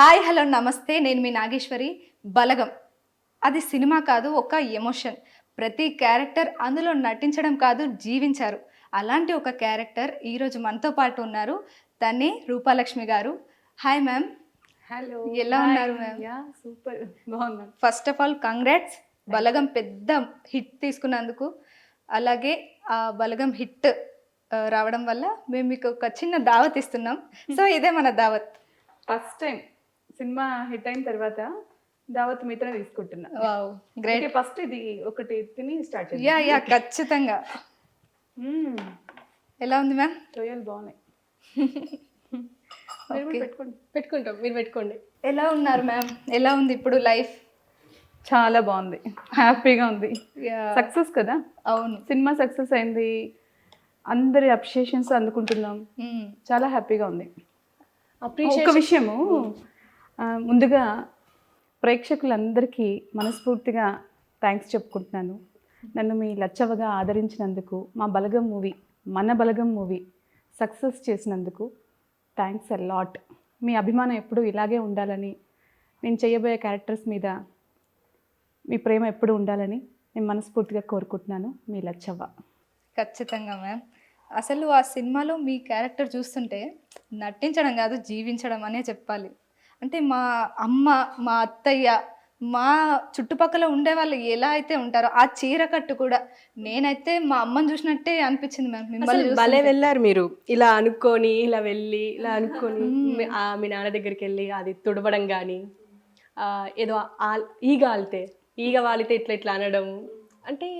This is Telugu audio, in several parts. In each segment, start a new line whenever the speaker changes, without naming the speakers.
హాయ్ హలో నమస్తే, నేను మీ నాగేశ్వరి. బలగం అది సినిమా కాదు, ఒక ఎమోషన్. ప్రతి క్యారెక్టర్ అందులో నటించడం కాదు, జీవించారు. అలాంటి ఒక క్యారెక్టర్ ఈరోజు మనతో పాటు ఉన్నారు. తనే రూపాలక్ష్మి గారు. Hi ma'am.
హలో,
ఎలా ఉన్నారు మ్యామ్?
యా సూపర్ బాగున్నాను.
ఫస్ట్ ఆఫ్ ఆల్ కంగ్రాట్స్, బలగం పెద్ద హిట్ తీసుకున్నందుకు. అలాగే ఆ బలగం హిట్ రావడం వల్ల మేము మీకు ఒక చిన్న దావత్ ఇస్తున్నాం. సో ఇదే మన దావత్.
ఫస్ట్ టైం సినిమా హిట్ అయిన తర్వాత దావత్ మీతోనే తీసుకుంటున్నా.
Wow, great.
ఫస్ట్ ఇది ఒకటి తిని స్టార్ట్
యా యా ఖచ్చితంగా. ఎలా ఉంది మ్యామ్?
రొయ్యలు బాగున్నాయి. మీరు కూడా పెట్టుకోండి.
పెట్టుకుంటాం, మీరు పెట్టుకోండి.
ఎలా ఉన్నారు మ్యామ్? ఎలా ఉంది ఇప్పుడు లైఫ్?
చాలా బాగుంది, హ్యాపీగా ఉంది.
యా,
సక్సెస్ కదా,
అవును.
సినిమా సక్సెస్ అయింది, అందరి అప్రిషియేషన్స్ అందుకుంటున్నాం. చాలా హ్యాపీగా ఉంది. ఒక విషయము, ముందుగా ప్రేక్షకులందరికీ మనస్ఫూర్తిగా థ్యాంక్స్ చెప్పుకుంటున్నాను. నన్ను మీ లచ్చవగా ఆదరించినందుకు, మా బలగం మూవీ, మన బలగం మూవీ సక్సెస్ చేసినందుకు థ్యాంక్స్ అ లాట్. మీ అభిమానం ఎప్పుడూ ఇలాగే ఉండాలని, నేను చేయబోయే క్యారెక్టర్స్ మీద మీ ప్రేమ ఎప్పుడు ఉండాలని నేను మనస్ఫూర్తిగా కోరుకుంటున్నాను. మీ లచ్చవ్వ.
ఖచ్చితంగా మ్యామ్. అసలు ఆ సినిమాలో మీ క్యారెక్టర్ చూస్తుంటే నటించడం కాదు, జీవించడం అనే చెప్పాలి. అంటే మా అమ్మ, మా అత్తయ్య, మా చుట్టుపక్కల ఉండే వాళ్ళు ఎలా అయితే ఉంటారో ఆ చీర కట్టు కూడా నేనైతే మా అమ్మని చూసినట్టే అనిపించింది మ్యామ్. మిమ్మల్ని
భలే వెళ్ళారు మీరు, ఇలా అనుకొని ఇలా వెళ్ళి ఇలా అనుకొని మీ నాన్న దగ్గరికి వెళ్ళి అది తుడవడం కానీ, ఏదో ఈగ వాలితే ఇట్లా ఇట్లా అనడం, అంటే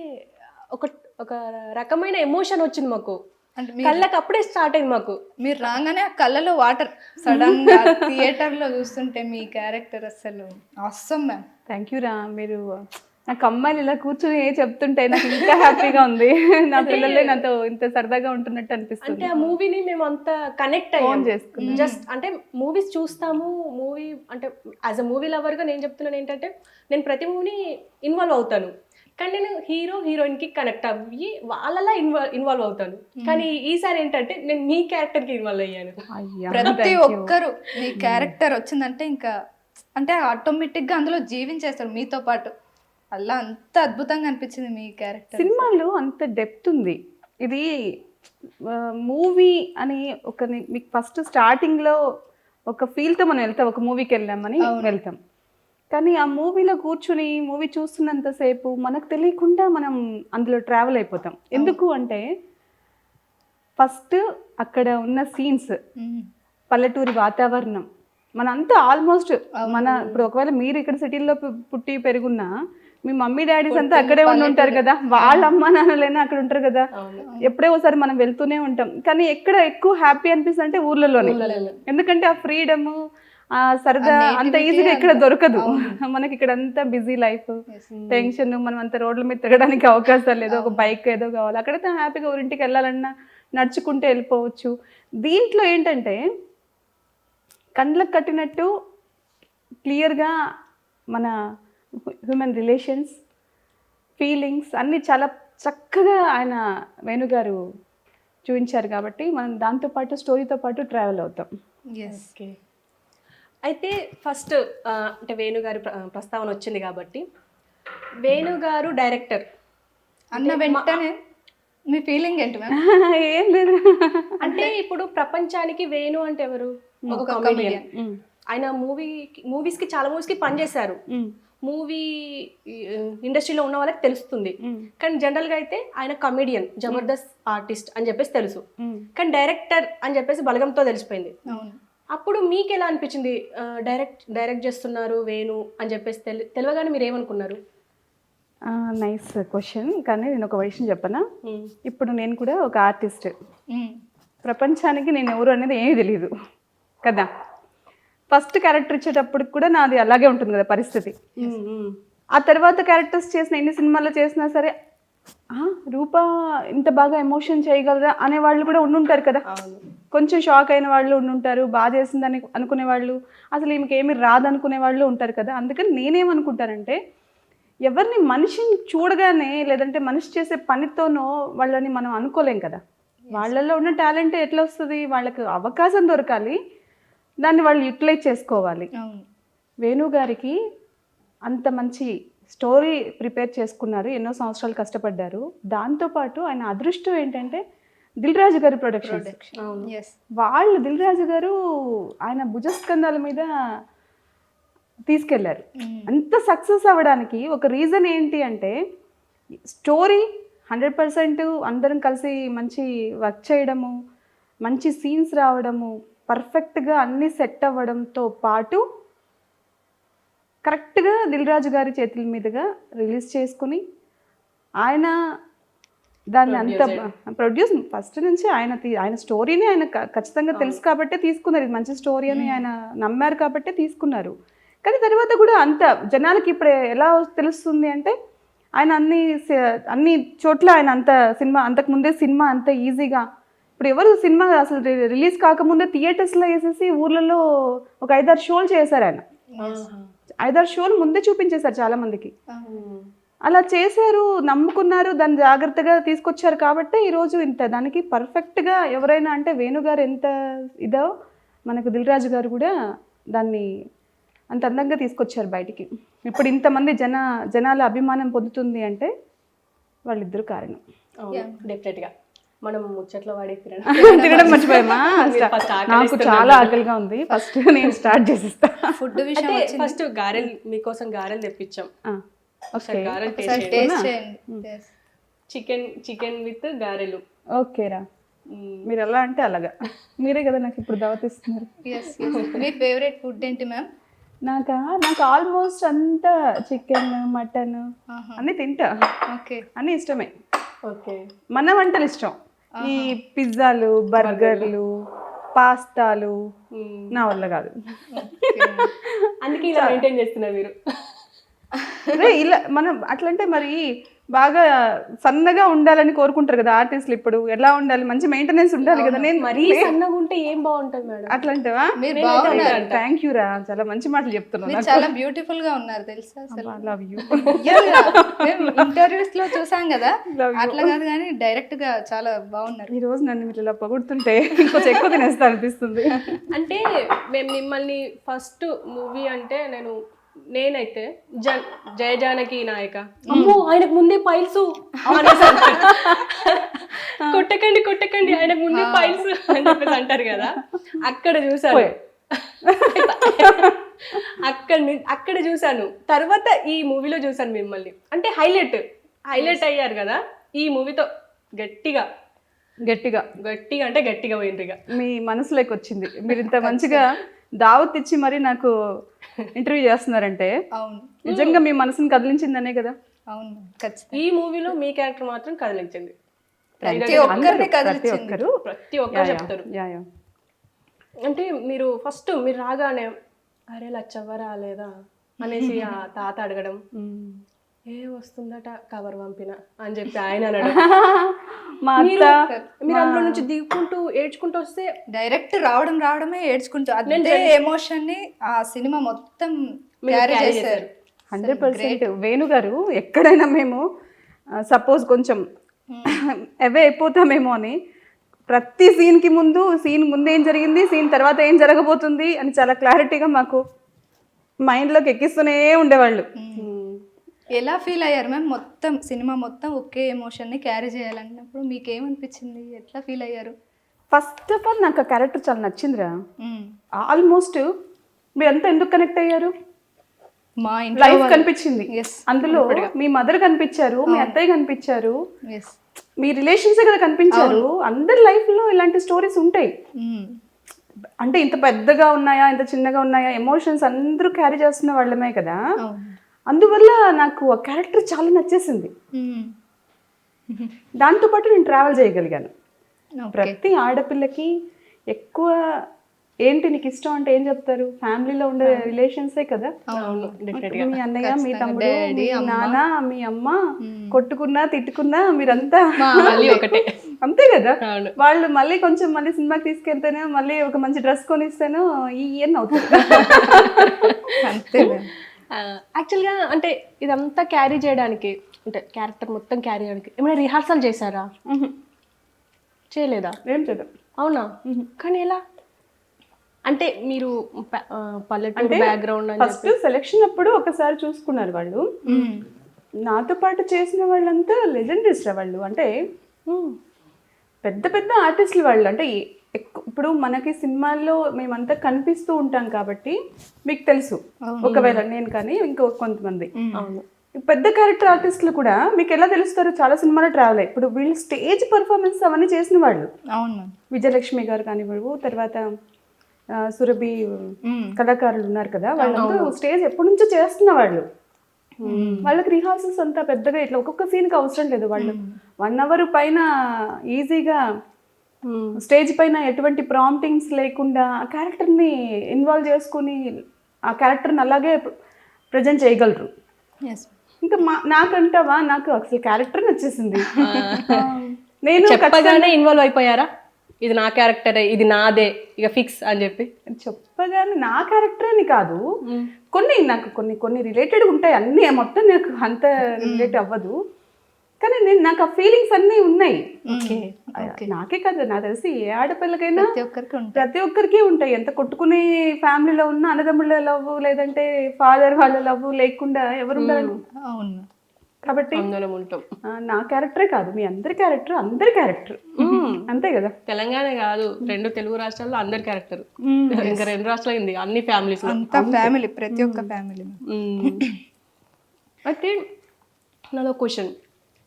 ఒక ఒక రకమైన ఎమోషన్ వచ్చింది మాకు.
అంటే
కళ్ళకి అప్పుడే స్టార్ట్ అయింది మాకు.
మీరు రాగానే ఆ కళ్ళలో వాటర్ సడన్ గా థియేటర్లో చూస్తుంటే మీ క్యారెక్టర్ అసలు అవసరం మ్యామ్.
థ్యాంక్ యూ రా. మీరు నాకు అమ్మాయిలు ఇలా కూర్చొని చెప్తుంటే నాకు ఇంకా హ్యాపీగా ఉంది. నా పిల్లలే నాతో ఇంత సరదాగా ఉంటున్నట్టు అనిపిస్తుంది.
అంటే ఆ మూవీని మేము అంత కనెక్ట్ అయ్యాం.
చేసుకున్నాం.
జస్ట్ అంటే మూవీస్ చూస్తాము, మూవీ అంటే యాజ్ అ మూవీ లవర్గా నేను చెప్తున్నాను ఏంటంటే, నేను ప్రతి మూవీని ఇన్వాల్వ్ అవుతాను, కానీ నేను హీరోయిన్కి కనెక్ట్ అయ్యి వాళ్ళలా ఇన్వాల్వ్ అవుతాను. కానీ ఈసారి ఏంటంటే నేను మీ క్యారెక్టర్కి ఇన్వాల్వ్ అయ్యాను.
ప్రతి ఒక్కరు మీ క్యారెక్టర్ వచ్చిందంటే ఇంకా అంటే ఆటోమేటిక్గా అందులో జీవించేస్తారు మీతో పాటు. అలా అంత అద్భుతంగా అనిపించింది మీ క్యారెక్టర్.
సినిమాలో అంత డెప్త్ ఉంది. ఇది మూవీ అని ఒక మీకు ఫస్ట్ స్టార్టింగ్లో ఒక ఫీల్తో మనం వెళ్తాం, ఒక మూవీకి వెళ్ళామని వెళ్తాం. కానీ ఆ మూవీలో కూర్చుని మూవీ చూస్తున్నంతసేపు మనకు తెలియకుండా మనం అందులో ట్రావెల్ అయిపోతాం. ఎందుకు అంటే ఫస్ట్ అక్కడ ఉన్న సీన్స్, పల్లెటూరి వాతావరణం, మనంతా ఆల్మోస్ట్ ఇప్పుడు ఒకవేళ మీరు ఇక్కడ సిటీల్లో పుట్టి పెరుగున్నా మీ మమ్మీ డాడీస్ అంతా అక్కడే ఉండి ఉంటారు కదా, వాళ్ళ అమ్మ నాన్నలైనా అక్కడ ఉంటారు కదా. ఎప్పుడే ఒకసారి మనం వెళ్తూనే ఉంటాం. కానీ ఎక్కడ ఎక్కువ హ్యాపీ అనిపిస్తుంది అంటే ఊర్లలోనే. ఎందుకంటే ఆ ఫ్రీడమ్, ఆ సరదా అంత ఈజీగా ఇక్కడ దొరకదు మనకి. ఇక్కడ అంతా బిజీ లైఫ్, టెన్షన్, మనం అంత రోడ్ల మీద తిరగడానికి అవకాశాలు లేదు. ఒక బైక్ ఏదో కావాలి. అక్కడైతే హ్యాపీగా ఊరింటికి వెళ్ళాలన్నా నడుచుకుంటూ వెళ్ళిపోవచ్చు. దీంట్లో ఏంటంటే కండ్లకు కట్టినట్టు క్లియర్గా మన హ్యూమన్ రిలేషన్స్, ఫీలింగ్స్ అన్నీ చాలా చక్కగా ఆయన వేణుగారు చూపించారు. కాబట్టి మనం దాంతోపాటు స్టోరీతో పాటు ట్రావెల్ అవుతాం.
ఓకే, అయితే ఫస్ట్ అంటే వేణుగారు ప్రస్తావన వచ్చింది కాబట్టి, వేణుగారు డైరెక్టర్
అన్న వెంటనే మీ ఫీలింగ్ ఏంటి మ్యామ్?
ఏం లేదు,
అంటే ఇప్పుడు ప్రపంచానికి వేణు అంటే ఎవరు? ఒక కమెడియన్. ఆయన మూవీస్కి చాలా మూవీస్కి పనిచేశారు. మూవీ ఇండస్ట్రీలో ఉన్న వాళ్ళకి తెలుస్తుంది. కానీ జనరల్గా అయితే ఆయన కమెడియన్, జబర్దస్త్ ఆర్టిస్ట్ అని చెప్పేసి తెలుసు. కానీ డైరెక్టర్ అని చెప్పేసి బలగంతో తెలిసిపోయింది. అప్పుడు మీకు ఎలా అనిపించింది? డైరెక్ట్ చేస్తున్నారు వేణు అని చెప్పేసి తెలియగానే మీరు ఏమనుకున్నారు?
Nice question. కానీ నేను ఒక విషయం చెప్పనా, ఇప్పుడు నేను కూడా ఒక ఆర్టిస్ట్. ప్రపంచానికి నేను ఎవరు అనేది ఏమీ తెలియదు కదా. ఫస్ట్ క్యారెక్టర్ ఇచ్చేటప్పటికి కూడా నాది అలాగే ఉంటుంది కదా పరిస్థితి. ఆ తర్వాత క్యారెక్టర్స్ చేసిన ఎన్ని సినిమాల్లో చేసినా సరే రూపా ఇంత బాగా ఎమోషన్ చేయగలరా అనే వాళ్ళు కూడా ఉండుంటారు కదా. కొంచెం షాక్ అయిన వాళ్ళు ఉండుంటారు, బాధ చేసిందని అనుకునే వాళ్ళు, అసలు ఈమెకి ఏమి రాదనుకునే వాళ్ళు ఉంటారు కదా. అందుకని నేనేమనుకుంటానంటే, ఎవరిని మనిషిని చూడగానే లేదంటే మనిషి చేసే పనితోనో వాళ్ళని మనం అనుకోలేం కదా. వాళ్ళల్లో ఉన్న టాలెంట్ ఎట్లా వస్తుంది? వాళ్ళకి అవకాశం దొరకాలి, దాన్ని వాళ్ళు యూటిలైజ్ చేసుకోవాలి.
అవును.
వేణు గారికి అంత మంచి స్టోరీ ప్రిపేర్ చేసుకున్నారు, ఎన్నో సంవత్సరాలు కష్టపడ్డారు. దాంతోపాటు ఆయన అదృష్టం ఏంటంటే దిల్ రాజు గారి ప్రొడక్షన్.
ఎస్.
వాళ్ళు దిల్ రాజు గారు ఆయన భుజస్కంధాల మీద తీసుకెళ్లారు. అంత సక్సెస్ అవ్వడానికి ఒక రీజన్ ఏంటి అంటే స్టోరీ 100% అందరం కలిసి మంచి వర్క్ చేయడము, మంచి సీన్స్ రావడము, పర్ఫెక్ట్గా అన్నీ సెట్ అవ్వడంతో పాటు కరెక్ట్గా దిల్ రాజు గారి చేతుల మీదుగా రిలీజ్ చేసుకుని ఆయన దాన్ని అంత ప్రొడ్యూస్ ఫస్ట్ నుంచి ఆయన స్టోరీని ఆయన ఖచ్చితంగా తెలుసు కాబట్టే తీసుకున్నారు, ఇది మంచి స్టోరీ అని ఆయన నమ్మారు కాబట్టే తీసుకున్నారు. కానీ తర్వాత కూడా అంత జనాలకి ఇప్పుడు ఎలా తెలుస్తుంది అంటే ఆయన అన్ని చోట్ల ఆయన అంతకుముందే సినిమా అంత ఈజీగా, ఇప్పుడు ఎవరు సినిమా అసలు రిలీజ్ కాకముందే థియేటర్స్లో వేసేసి ఊర్లలో ఒక 5-6 షోలు చేశారు ఆయన. 5-6 షోలు ముందే చూపించేశారు చాలా మందికి. అలా చేశారు, నమ్ముకున్నారు, దాన్ని జాగ్రత్తగా తీసుకొచ్చారు కాబట్టి ఈరోజు ఇంత దానికి పర్ఫెక్ట్గా ఎవరైనా అంటే వేణుగారు ఎంత ఇదో మనకు దిల్ రాజు గారు కూడా దాన్ని అంత అందంగా తీసుకొచ్చారు బయటికి. ఇప్పుడు ఇంతమంది జనాల అభిమానం పొందుతుంది అంటే వాళ్ళిద్దరు కారణం.
డెఫినెట్గా మనం ముచ్చట్లో వాడి
తినడం మర్చిపోయామా? నాకు చాలా ఆకలిగా ఉంది, ఫస్ట్ నేను స్టార్ట్ చేసిస్తా.
ఫుడ్ విషయం
ఫస్ట్ గారెలు మీకోసం గారెలు తెప్పించాం. గారెలు
టేస్ట్ చేయండి.
చికెన్ విత్ గారెలు.
ఓకేరా, మీరు ఎలా అంటే అలాగా. మీరే కదా నాకు ఇప్పుడు దావతిస్తున్నారు.
మీ ఫేవరెట్ ఫుడ్ ఏంటి మ్యామ్?
నాకు ఆల్మోస్ట్ అంతా చికెన్, మటన్ అన్నీ తింటా.
ఓకే,
అన్నీ ఇష్టమే.
ఓకే,
మన వంటలు ఇష్టం. ఈ పిజ్జాలు, బర్గర్లు, పాస్తాలు నా వల్ల కాదు.
అందుకే ఇలా మెయింటైన్ చేస్తున్నారు మీరు.
ఇలా మనం అట్లంటే మరి బాగా సన్నగా ఉండాలని కోరుకుంటారు కదా ఆర్టిస్టులు. ఇప్పుడు ఎలా ఉండాలి, మంచి మెయింటెనెన్స్ ఉండాలి కదా. నేను
మరీ సన్నగా ఉంటే ఏం బాగుంటుంది మేడం?
అట్లంటేవా? థ్యాంక్ యూ రా, చాలా మంచి మాటలు చెప్తున్నాను.
చాలా బ్యూటిఫుల్ గా ఉన్నారు తెలుసా అసలు.
Love you.
ఇంటర్వ్యూస్ లో చూసాం కదా, అట్లా కాదు కానీ డైరెక్ట్ గా చాలా బాగున్నారు.
ఈ రోజు నన్ను మీరు ఇలా పొగుడుతుంటే ఇంకొంచెం ఎక్కువ తినేస్తా అనిపిస్తుంది.
అంటే మేము మిమ్మల్ని ఫస్ట్ మూవీ అంటే నేనైతే జయ జానకి నాయక, అమ్మో ఆయనకు ముందే పైల్స్, కొట్టకండి ఆయనకు ముందే పైల్స్ అని చెప్పేసి అంటారు కదా, అక్కడ చూసాను. అక్కడ చూసాను. తర్వాత ఈ మూవీలో చూసాను మిమ్మల్ని. అంటే హైలైట్ అయ్యారు కదా ఈ మూవీతో. గట్టిగా అంటే గట్టిగా పోయిండ్రు.
మీ మనసులోకి వచ్చింది. మీరు ఇంత మంచిగా దావత్ ఇచ్చి మరి నాకు ఇంటర్వ్యూ చేస్తున్నారంటే నిజంగా మీ మనసుని కదిలించిందనే కదా.
అవును, ఖచ్చితంగా.
ఈ మూవీలో మీ క్యారెక్టర్ మాత్రం కదిలించింది.
ప్రతి
ఒక్కరు చెప్తారు. అంటే మీరు ఫస్ట్ మీరు రాగానే అరే లచ్చవ్వ రాలేదా అనేసి ఆ తాత అడగడం, ఏ వస్తుందట కవర్ పంపిన అని చెప్పి ఆయన అనడం, మీరు అందులో నుంచి దిగుకుంటూ ఏడ్చుకుంటూ వస్తే
డైరెక్ట్ రావడమే ఏడ్చుకుంటూ అదే ఎమోషన్ ని ఆ సినిమా మొత్తం క్యారీ చేశారు.
100%. వేణు గారు ఎక్కడైనా మేము సపోజ్ కొంచెం అవే అయిపోతామేమో అని ప్రతి సీన్ ముందు ఏం జరిగింది, సీన్ తర్వాత ఏం జరగబోతుంది అని చాలా క్లారిటీగా మాకు మైండ్లోకి ఎక్కిస్తూనే ఉండేవాళ్ళు.
ఎలా ఫీల్ అయ్యారు మ్యామ్? మొత్తం సినిమా మొత్తం ఒకే ఎమోషన్ని క్యారీ చేయాలన్నప్పుడు మీకు ఏమనిపించింది, ఎట్లా ఫీల్ అయ్యారు?
ఫస్ట్ ఆఫ్ ఆల్ నాకు ఆ క్యారెక్టర్ చాలా నచ్చిందిరా. ఆల్మోస్ట్ మీరంతా ఎందుకు కనెక్ట్ అయ్యారు?
మా
లైఫ్ కనిపించింది అందులో. మీ మదర్ కనిపించారు, మీ అత్తయ్య కనిపించారు, మీ రిలేషన్సే కదా కనిపించారు. అందరి లైఫ్లో ఇలాంటి స్టోరీస్ ఉంటాయి. అంటే ఇంత పెద్దగా ఉన్నాయా, ఇంత చిన్నగా ఉన్నాయా, ఎమోషన్స్ అందరూ క్యారీ చేస్తున్న వాళ్ళమే కదా. అందువల్ల నాకు ఆ క్యారెక్టర్ చాలా నచ్చేసింది. దాంతోపాటు నేను ట్రావెల్ చేయగలిగాను. ప్రతి ఆడపిల్లకి ఎక్కువ ఏంటి నీకు ఇష్టం అంటే ఏం చెప్తారు? ఫ్యామిలీలో ఉండే రిలేషన్సే కదా. మీ అన్నయ్య, మీ తమ్ముడు, మీ నాన్న, మీ అమ్మ కొట్టుకున్నా తిట్టుకున్నా మీరంతా
ఒకటే,
అంతే కదా. వాళ్ళు మళ్ళీ సినిమాకి తీసుకెళ్తేనే మళ్ళీ ఒక మంచి డ్రెస్ కొనిస్తేనో ఈయన అవుతుంది.
అంతే.
యాక్చువల్గా అంటే ఇదంతా క్యారీ చేయడానికి, అంటే క్యారెక్టర్ మొత్తం క్యారీ చేయడానికి ఏమైనా రిహార్సల్ చేశారా? చేయలేదా?
ఏం చేయలేదు.
అవునా? కానీ ఎలా? అంటే మీరు పల్లెటూరు బ్యాక్గ్రౌండ్ అని
ఫస్ట్ సెలెక్షన్ అప్పుడు ఒకసారి చూసుకున్నారు వాళ్ళు. నాతో పాటు చేసిన వాళ్ళంతా లెజెండరీస్ వాళ్ళు. అంటే పెద్ద పెద్ద ఆర్టిస్టులు వాళ్ళు. అంటే ఇప్పుడు మనకి సినిమాల్లో మేమంతా కనిపిస్తూ ఉంటాం కాబట్టి మీకు తెలుసు. ఒకవేళ నేను కానీ ఇంకో కొంతమంది
అవును
పెద్ద క్యారెక్టర్ ఆర్టిస్టులు కూడా మీకు ఎలా తెలుస్తారు, చాలా సినిమాలో ట్రావెల్ అయ్యి. ఇప్పుడు వీళ్ళు స్టేజ్ పర్ఫార్మెన్స్ అవన్నీ చేసిన వాళ్ళు.
అవును
విజయలక్ష్మి గారు కానివ్వడు, తర్వాత సురభి కళాకారులు ఉన్నారు కదా, వాళ్ళంతా స్టేజ్ ఎప్పటి నుంచో చేస్తున్న వాళ్ళు. వాళ్ళకి రిహార్సల్స్ అంతా పెద్దగా ఇట్లా ఒక్కొక్క సీన్కి అవసరం లేదు. వాళ్ళు 1 hour పైన ఈజీగా స్టేజ్ పైన ఎటువంటి ప్రాంప్టింగ్స్ లేకుండా ఆ క్యారెక్టర్ని ఇన్వాల్వ్ చేసుకుని ఆ క్యారెక్టర్ని అలాగే ప్రజెంట్ చేయగలరు. ఇంకా నాకంటావా, నాకు అసలు క్యారెక్టర్ నచ్చేసింది. నేను
చెప్పగానే ఇన్వాల్వ్ అయిపోయారా, ఇది నా క్యారెక్టరే, ఇది నాదే ఇక ఫిక్స్ అని
చెప్పగానే నా క్యారెక్టర్ అని కాదు, నాకు కొన్ని రిలేటెడ్ ఉంటాయి. అన్నీ మొత్తం నాకు అంత రిలేట్ అవ్వదు, కానీ నాకు ఆ ఫీలింగ్స్ అన్నీ ఉన్నాయి. నాకే కాదు, నాకు తెలిసి ఏ ఆడపిల్లకైనా ప్రతి ఒక్కరికి ఉంటాయి. ఎంత కొట్టుకునే ఫ్యామిలీలో ఉన్న అన్నదమ్ముళ్ళ లవ్, లేదంటే ఫాదర్ వాళ్ళ లవ్ లేకుండా ఎవరు ఉండాలని. కాబట్టి నా క్యారెక్టరే కాదు, మీ అందరి క్యారెక్టర్, అందరి క్యారెక్టర్ అంతే కదా.
తెలంగాణ కాదు, 2 తెలుగు రాష్ట్రాల్లో అందరి క్యారెక్టర్. ఇంకా 2 రాష్ట్రాలు అయింది, అన్ని ఫ్యామిలీస్
ఫ్యామిలీ, ప్రతి ఒక్క ఫ్యామిలీ.
అయితే నాదో క్వశ్చన్,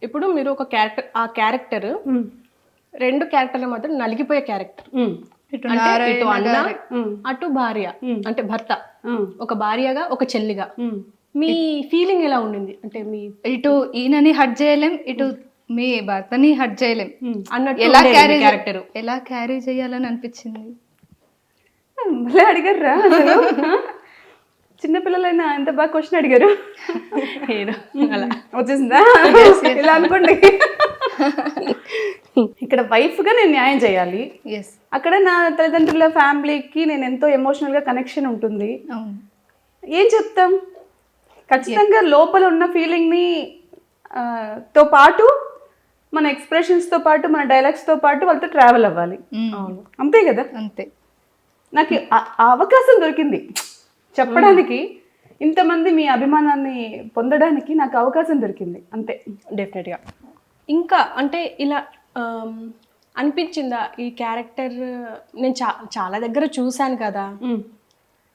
ఇప్పుడు మీరు ఒక క్యారెక్టర్, ఆ క్యారెక్టర్ 2 క్యారెక్టర్ల మధ్య నలిగిపోయే క్యారెక్టర్. ఇటు అన్న, అటు భార్య, అంటే భర్త, ఒక భార్యగా ఒక చెల్లిగా మీ ఫీలింగ్ ఎలా ఉండింది? అంటే మీ
ఇటు ఈయనని హర్ట్ చేయలేం, ఇటు మీ భర్తని హర్ట్ చేయలేం
అన్నట్టు
ఎలా క్యారీ చేయాలని అనిపించింది.
మళ్ళీ అడిగారా అసలు? చిన్నపిల్లలైనా ఎంత బాగా క్వశ్చన్ అడిగారు.
అలా
వచ్చేసిందా ఇలా అనుకోండి. ఇక్కడ వైఫ్ గా నేను న్యాయం చేయాలి, అక్కడ నా తల్లిదండ్రుల ఫ్యామిలీకి నేను ఎంతో ఎమోషనల్ గా కనెక్షన్ ఉంటుంది. ఏం చెప్తాం, ఖచ్చితంగా లోపల ఉన్న ఫీలింగ్ని తో పాటు మన ఎక్స్ప్రెషన్స్తో పాటు మన డైలాగ్స్తో పాటు వాళ్ళతో ట్రావెల్ అవ్వాలి. అంతే కదా.
అంతే.
నాకు ఆ అవకాశం దొరికింది చెప్పడానికి, ఇంతమంది మీ అభిమానాన్ని పొందడానికి నాకు అవకాశం దొరికింది అంతే.
డెఫినెట్గా. ఇంకా అంటే ఇలా అనిపించిందా ఈ క్యారెక్టర్, నేను చాలా దగ్గర చూశాను కదా,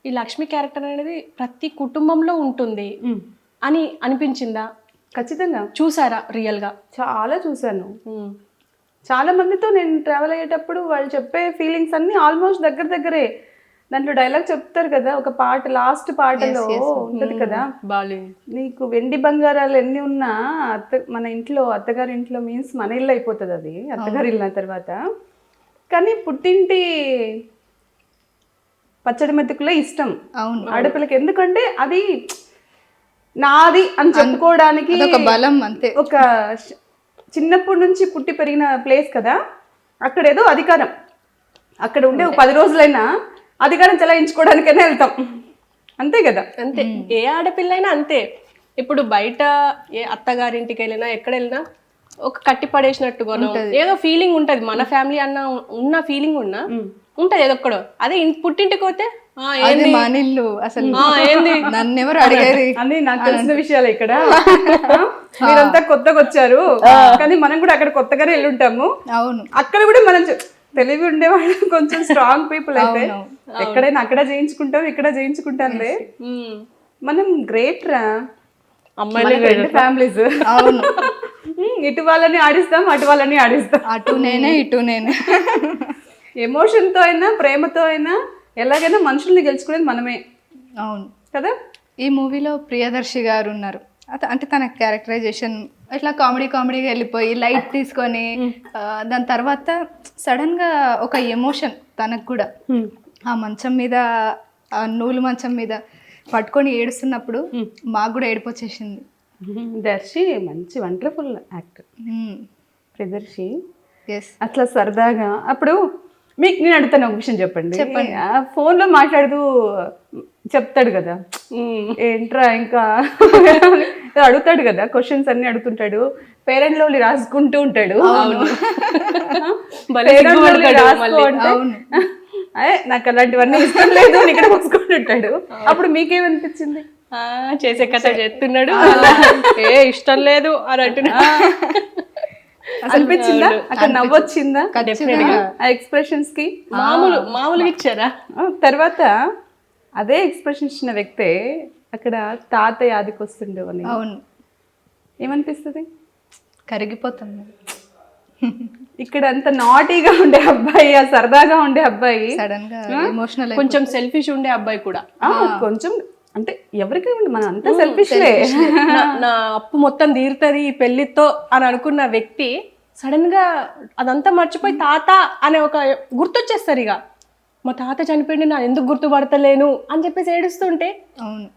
ఈ లక్ష్మి క్యారెక్టర్ అనేది ప్రతి కుటుంబంలో ఉంటుంది అని అనిపించిందా?
ఖచ్చితంగా.
చూసారా రియల్గా?
చాలా చూశాను. చాలా మందితో నేను ట్రావెల్ అయ్యేటప్పుడు వాళ్ళు చెప్పే ఫీలింగ్స్ అన్నీ ఆల్మోస్ట్ దగ్గరే. దాంట్లో డైలాగ్ చెప్తారు కదా, ఒక పాట, లాస్ట్ పాటలో ఉంటుంది కదా, నీకు వెండి బంగారాలు ఎన్ని ఉన్నా మన ఇంట్లో, అత్తగారి ఇంట్లో మీన్స్ మన ఇల్లు అయిపోతుంది అది, అత్తగారి ఇల్లు తర్వాత. కానీ పుట్టింటి పచ్చడి మెతుకులే ఇష్టం ఆడపిల్లకి. ఎందుకంటే అది నాది అని చెప్పుకోవడానికి
ఒక బలం. అంతే.
ఒక చిన్నప్పటి నుంచి పుట్టి పెరిగిన ప్లేస్ కదా, అక్కడ ఏదో అధికారం, అక్కడ ఉండే 10 రోజులైనా అధికారం చెలాయించుకోవడానికైనా వెళ్తాం. అంతే కదా.
అంతే, ఏ ఆడపిల్లైనా అంతే. ఇప్పుడు బయట ఏ అత్తగారింటికి వెళ్ళినా ఎక్కడ వెళ్ళినా ఒక కట్టి పడేసినట్టుగానో ఏదో ఫీలింగ్ ఉంటది. మన ఫ్యామిలీ అన్న ఉన్న ఫీలింగ్ ఉన్నా ఉంటది ఏదొక్కడో. అదే పుట్టింటికి పోతే
మన ఇల్లు అసలు ఏంది, నన్నెవరు అడిగారు
అని నాకు తెలిసిన విషయాలు. ఇక్కడ మీరంతా కొత్తగా వచ్చారు, కానీ మనం కూడా అక్కడ కొత్తగానే వెళ్ళి ఉంటాము.
అవును.
అక్కడ కూడా మనం తెలివి ఉండేవాళ్ళు, కొంచెం స్ట్రాంగ్ పీపుల్ అయితే ఎక్కడైనా అక్కడ చేయించుకుంటాం, ఇక్కడ చేయించుకుంటాంలే. మనం గ్రేట్ రా అమ్మాయిలు, ఫ్యామిలీస్.
అవును.
ఇటు వాళ్ళని ఆడిస్తాం, అటు వాళ్ళని ఆడిస్తాం.
అటు నేనే, ఇటు నేనే.
ఎమోషన్తో అయినా ప్రేమతో అయినా ఎలాగైనా మనుషుల్ని గెలుచుకునేది మనమే.
అవును
కదా.
ఈ మూవీలో ప్రియదర్శి గారు ఉన్నారు. అంటే తన క్యారెక్టరైజేషన్ ఇట్లా కామెడీగా వెళ్ళిపోయి లైట్ తీసుకొని, దాని తర్వాత సడన్గా ఒక ఎమోషన్ తనకు కూడా, ఆ మంచం మీద, ఆ నూలు మంచం మీద పట్టుకొని ఏడుస్తున్నప్పుడు మాకు కూడా ఏడుపు వచ్చేసింది.
దర్శి మంచి వండర్ఫుల్ యాక్టర్ ప్రియదర్శి. అట్లా సరదాగా. అప్పుడు మీకు నేను అడుగుతాను ఒక విషయం, చెప్పండి. ఫోన్లో మాట్లాడుతూ చెప్తాడు కదా, ఏంట్రా ఇంకా అడుగుతాడు కదా, క్వశ్చన్స్ అన్ని అడుగుతుంటాడు, పేరెంట్ లవ్లీ రాసుకుంటూ ఉంటాడు. నాకు అలాంటివన్నీ ఇష్టం లేదు అని ఇక్కడ మూసుకొని ఉంటాడు. అప్పుడు మీకేమనిపించింది?
చేసే కథ చేస్తున్నాడు, ఇష్టం లేదు అని అంటున్నాడు
అనిపించిందా? అక్కడ నవ్వొచ్చిందా ఆ ఎక్స్ప్రెషన్స్ కి?
మామూలుగా ఇచ్చారా?
తర్వాత అదే ఎక్స్ప్రెషన్ ఇచ్చిన వ్యక్తే అక్కడ తాతయ్య ఆదికి వస్తుండే అని
అవును,
ఏమనిపిస్తుంది?
కరిగిపోతుంది.
ఇక్కడ అంత నాటీగా ఉండే అబ్బాయి, ఆ సరదాగా ఉండే అబ్బాయి
సడన్ గా ఎమోషనల్
కొంచెం సెల్ఫిష్ ఉండే అబ్బాయి కూడా
కొంచెం అంటే ఎవరికి ఉండి మన అంతా సెల్ఫిష్లే.
నా అప్పు మొత్తం తీరుతుంది ఈ పెళ్లితో అని అనుకున్న వ్యక్తి సడన్ గా అదంతా మర్చిపోయి తాత అనే ఒక గుర్తొచ్చేస్తారు. ఇక మా తాత చనిపోయింది, నా ఎందుకు గుర్తుపడతలేను అని చెప్పేసి ఏడుస్తుంటే
అవును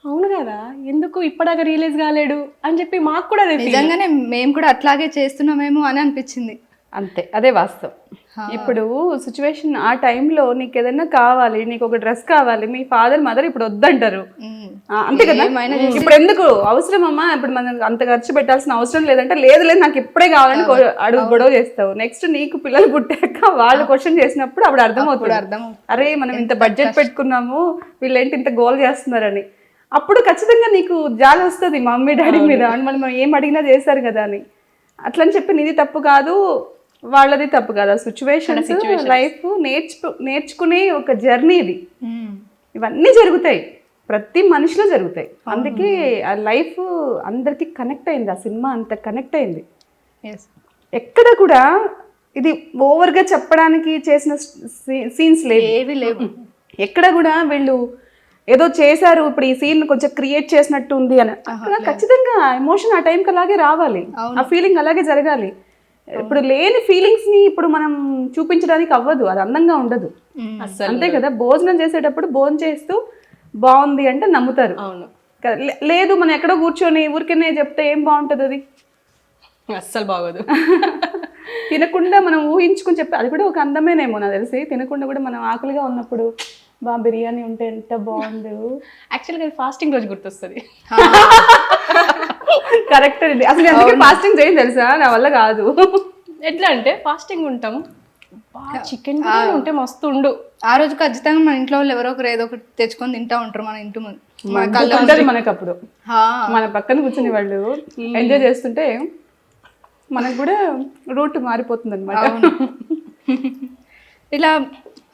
అవును కదా, ఎందుకు ఇప్పటిదాకా రిలీజ్ కాలేడు అని చెప్పి మాకు కూడా
నిజంగానే మేము కూడా అట్లాగే చేస్తున్నామేమో అని అనిపించింది.
అంతే, అదే వాస్తవం. ఇప్పుడు సిచ్యువేషన్ ఆ టైంలో నీకు ఏదైనా కావాలి, నీకు ఒక డ్రెస్ కావాలి, మీ ఫాదర్ మదర్ ఇప్పుడు వద్దంటారు, అంతే కదా. ఇప్పుడు ఎందుకు అవసరం అమ్మా, ఇప్పుడు మనం అంత ఖర్చు పెట్టాల్సిన అవసరం లేదంటే లేదు లేదు నాకు ఇప్పుడే కావాలని అడుగు గొడవ చేస్తావు. నెక్స్ట్ నీకు పిల్లలు పుట్టాక వాళ్ళు క్వశ్చన్ చేసినప్పుడు అప్పుడు అర్థమవుతుంది, అరే మనం ఇంత బడ్జెట్ పెట్టుకున్నాము వీళ్ళేంటి ఇంత గోల్ చేస్తున్నారని. అప్పుడు ఖచ్చితంగా నీకు జాలి వస్తుంది మమ్మీ డాడీ మీద, మనం ఏం అడిగినా చేస్తారు కదా అని. అట్లని చెప్పి నీది తప్పు కాదు, వాళ్ళది తప్పు కాదు. సిచ్యువేషన్ లైఫ్ నేర్చుకునే ఒక జర్నీ ఇది. ఇవన్నీ జరుగుతాయి, ప్రతి మనిషిలో జరుగుతాయి. అందుకే ఆ లైఫ్ అందరికి కనెక్ట్ అయింది, ఆ సినిమా అంత కనెక్ట్ అయింది. ఎక్కడ కూడా ఇది ఓవర్గా చెప్పడానికి చేసిన సీన్స్ లేవు. ఎక్కడ కూడా వీళ్ళు ఏదో చేశారు ఇప్పుడు ఈ సీన్ కొంచెం క్రియేట్ చేసినట్టు ఉంది అని. అక్కడ ఖచ్చితంగా ఎమోషన్ ఆ టైంకి అలాగే రావాలి, ఆ ఫీలింగ్ అలాగే జరగాలి. ఇప్పుడు లేని ఫీలింగ్స్ ని ఇప్పుడు మనం చూపించడానికి అవ్వదు, అది అందంగా ఉండదు. అంతే కదా, భోజనం చేసేటప్పుడు భోజనం చేస్తూ బాగుంది అంటే నమ్ముతారు. లేదు మనం ఎక్కడో కూర్చొని ఊరికనే చెప్తే ఏం బాగుంటుంది, అది
అస్సలు బాగోదు.
తినకుండా మనం ఊహించుకుని చెప్పి అది కూడా ఒక అందమేనేమో నాకు తెలిసి. తినకుండా కూడా మనం ఆకలిగా ఉన్నప్పుడు బా బిర్యానీ ఉంటే ఎంత బాగుండు.
యాక్చువల్గా ఫాస్టింగ్ రోజు గుర్తొస్తుంది.
కరెక్ట్ అండి, అసలు అందుకే ఫాస్టింగ్ చేయం తెలుసా, నా వల్ల కాదు.
ఎట్లా అంటే ఫాస్టింగ్ ఉంటాం, చికెన్ బిర్యానీ ఉంటే మస్తు ఉండు.
ఆ రోజు ఖచ్చితంగా మన ఇంట్లో వాళ్ళు ఎవరో ఒకరు ఏదో ఒకటి తెచ్చుకొని తింటా ఉంటారు మన ఇంటి ముందు.
మనకు అప్పుడు మన పక్కన కూర్చుని వాళ్ళు ఎంజాయ్ చేస్తుంటే మనకు కూడా రూట్ మారిపోతుంది అనమాట.
ఇలా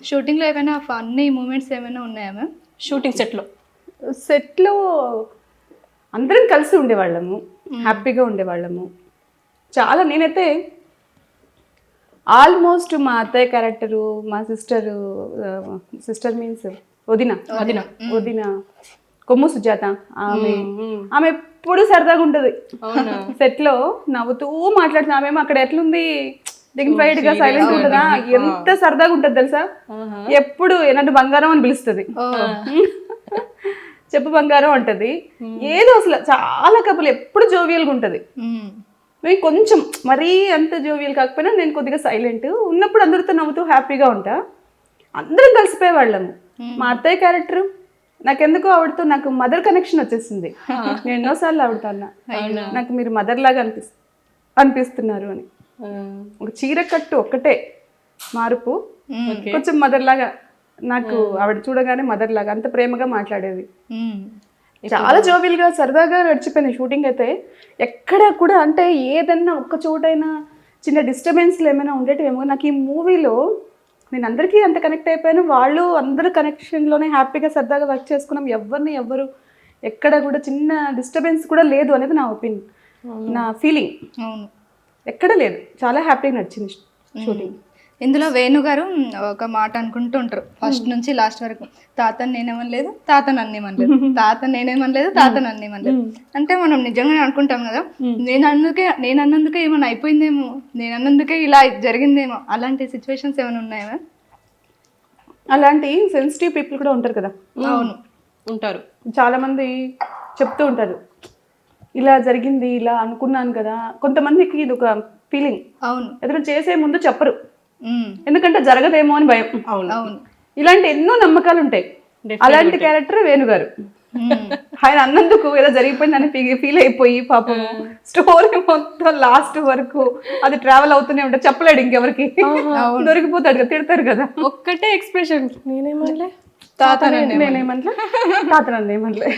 షూటింగ్లో ఏమైనా ఫన్నీ మూమెంట్స్ ఏమైనా ఉన్నాయా మ్యామ్?
షూటింగ్
సెట్లో అందరం కలిసి ఉండేవాళ్ళము, హ్యాపీగా ఉండేవాళ్ళము చాలా. నేనైతే ఆల్మోస్ట్ మా అత్తయ్య క్యారెక్టరు, మా సిస్టర్ మీన్స్ వదిన కొమ్ము సుజాత, ఆమె ఎప్పుడు సరదాగా ఉంటుంది సెట్లో, నవ్వుతూ మాట్లాడుతుంది. ఆమె అక్కడ ఎట్లుంది డిగ్నిఫైడ్ గా సైలెంట్ ఉంటుందా, ఎంత సరదాగా ఉంటుంది తెలుసా. ఎప్పుడు ఏంటంటే బంగారం అని పిలుస్తుంది, చెప్పు బంగారం అంటది. ఏదో అసలు చాలా కపుల్ ఎప్పుడు జోవియల్గా ఉంటుంది. నేను కొంచెం మరీ అంత జోవియల్ కాకపోయినా నేను కొద్దిగా సైలెంట్ ఉన్నప్పుడు అందరితో నవ్వుతూ హ్యాపీగా ఉంటా. అందరం కలిసిపోయేవాళ్ళము. మా అత్తయ్య క్యారెక్టర్ నాకెందుకో ఆవిడతో నాకు మదర్ కనెక్షన్ వచ్చేసింది. నేను ఎన్నోసార్లు ఆవిడతో అన్నా, నాకు మీరు మదర్ లాగా అనిపిస్తున్నారు అని. ఒక చీర కట్టు ఒక్కటే మార్పు, కొంచెం మదర్ లాగా నాకు ఆవిడ చూడగానే మదర్ లాగా అంత ప్రేమగా మాట్లాడేది. చాలా జోవియల్గా సరదాగా నడిచిపోయింది షూటింగ్ అయితే. ఎక్కడ కూడా అంటే ఏదన్నా ఒక్క చోటైనా చిన్న డిస్టర్బెన్స్లు ఏమైనా ఉండేటివేమో. నాకు ఈ మూవీలో నేను అందరికీ అంత కనెక్ట్ అయిపోయాను, వాళ్ళు అందరూ కనెక్షన్లోనే హ్యాపీగా సరదాగా వర్క్ చేసుకున్నాం. ఎవరు ఎక్కడ కూడా చిన్న డిస్టర్బెన్స్ కూడా లేదు అనేది నా ఒపీనియన్, నా ఫీలింగ్. ఎక్కడ లేదు, చాలా హ్యాపీగా నడిచింది షూటింగ్.
ఇందులో వేణు గారు ఒక మాట అనుకుంటూ ఉంటారు ఫస్ట్ నుంచి లాస్ట్ వరకు, తాత నేనేమనలేదు, తాత నన్నేమనలేదు, తాత నేనేమనలేదు, తాత నన్నేమనలేదు. అంటే మనం నిజంగానే అనుకుంటాం కదా, నేను అన్నందుకే ఏమైనా అయిపోయిందేమో, నేను అన్నందుకే ఇలా జరిగిందేమో. అలాంటి సిచ్యువేషన్స్ ఏమైనా ఉన్నాయా?
అలాంటి సెన్సిటివ్ పీపుల్ కూడా ఉంటారు కదా.
అవును,
ఉంటారు.
చాలా మంది చెప్తూ ఉంటారు, ఇలా జరిగింది, ఇలా అనుకున్నాను కదా. కొంతమందికి ఇది ఒక ఫీలింగ్.
అవును,
ఏదైనా చేసే ముందు చెప్పరు, ఎందుకంటే జరగదేమో అని భయం.
అవును,
ఇలాంటి ఎన్నో నమ్మకాలు ఉంటాయి. అలాంటి క్యారెక్టర్ వేణుగారు. ఆయన అన్నందుకు ఏదో జరిగిపోయిందని ఫీల్ అయిపోయి పాపం స్టోరీ మొత్తం లాస్ట్ వరకు అది ట్రావెల్ అవుతూనే ఉంటారు, చెప్పలేడు ఇంకెవరికి, దొరికిపోతాడు కదా, తిడతారు కదా.
ఒక్కటే ఎక్స్ప్రెషన్, నేనేమనలే
తాత నేనేమనలే, తాత నన్ను ఏమనలే,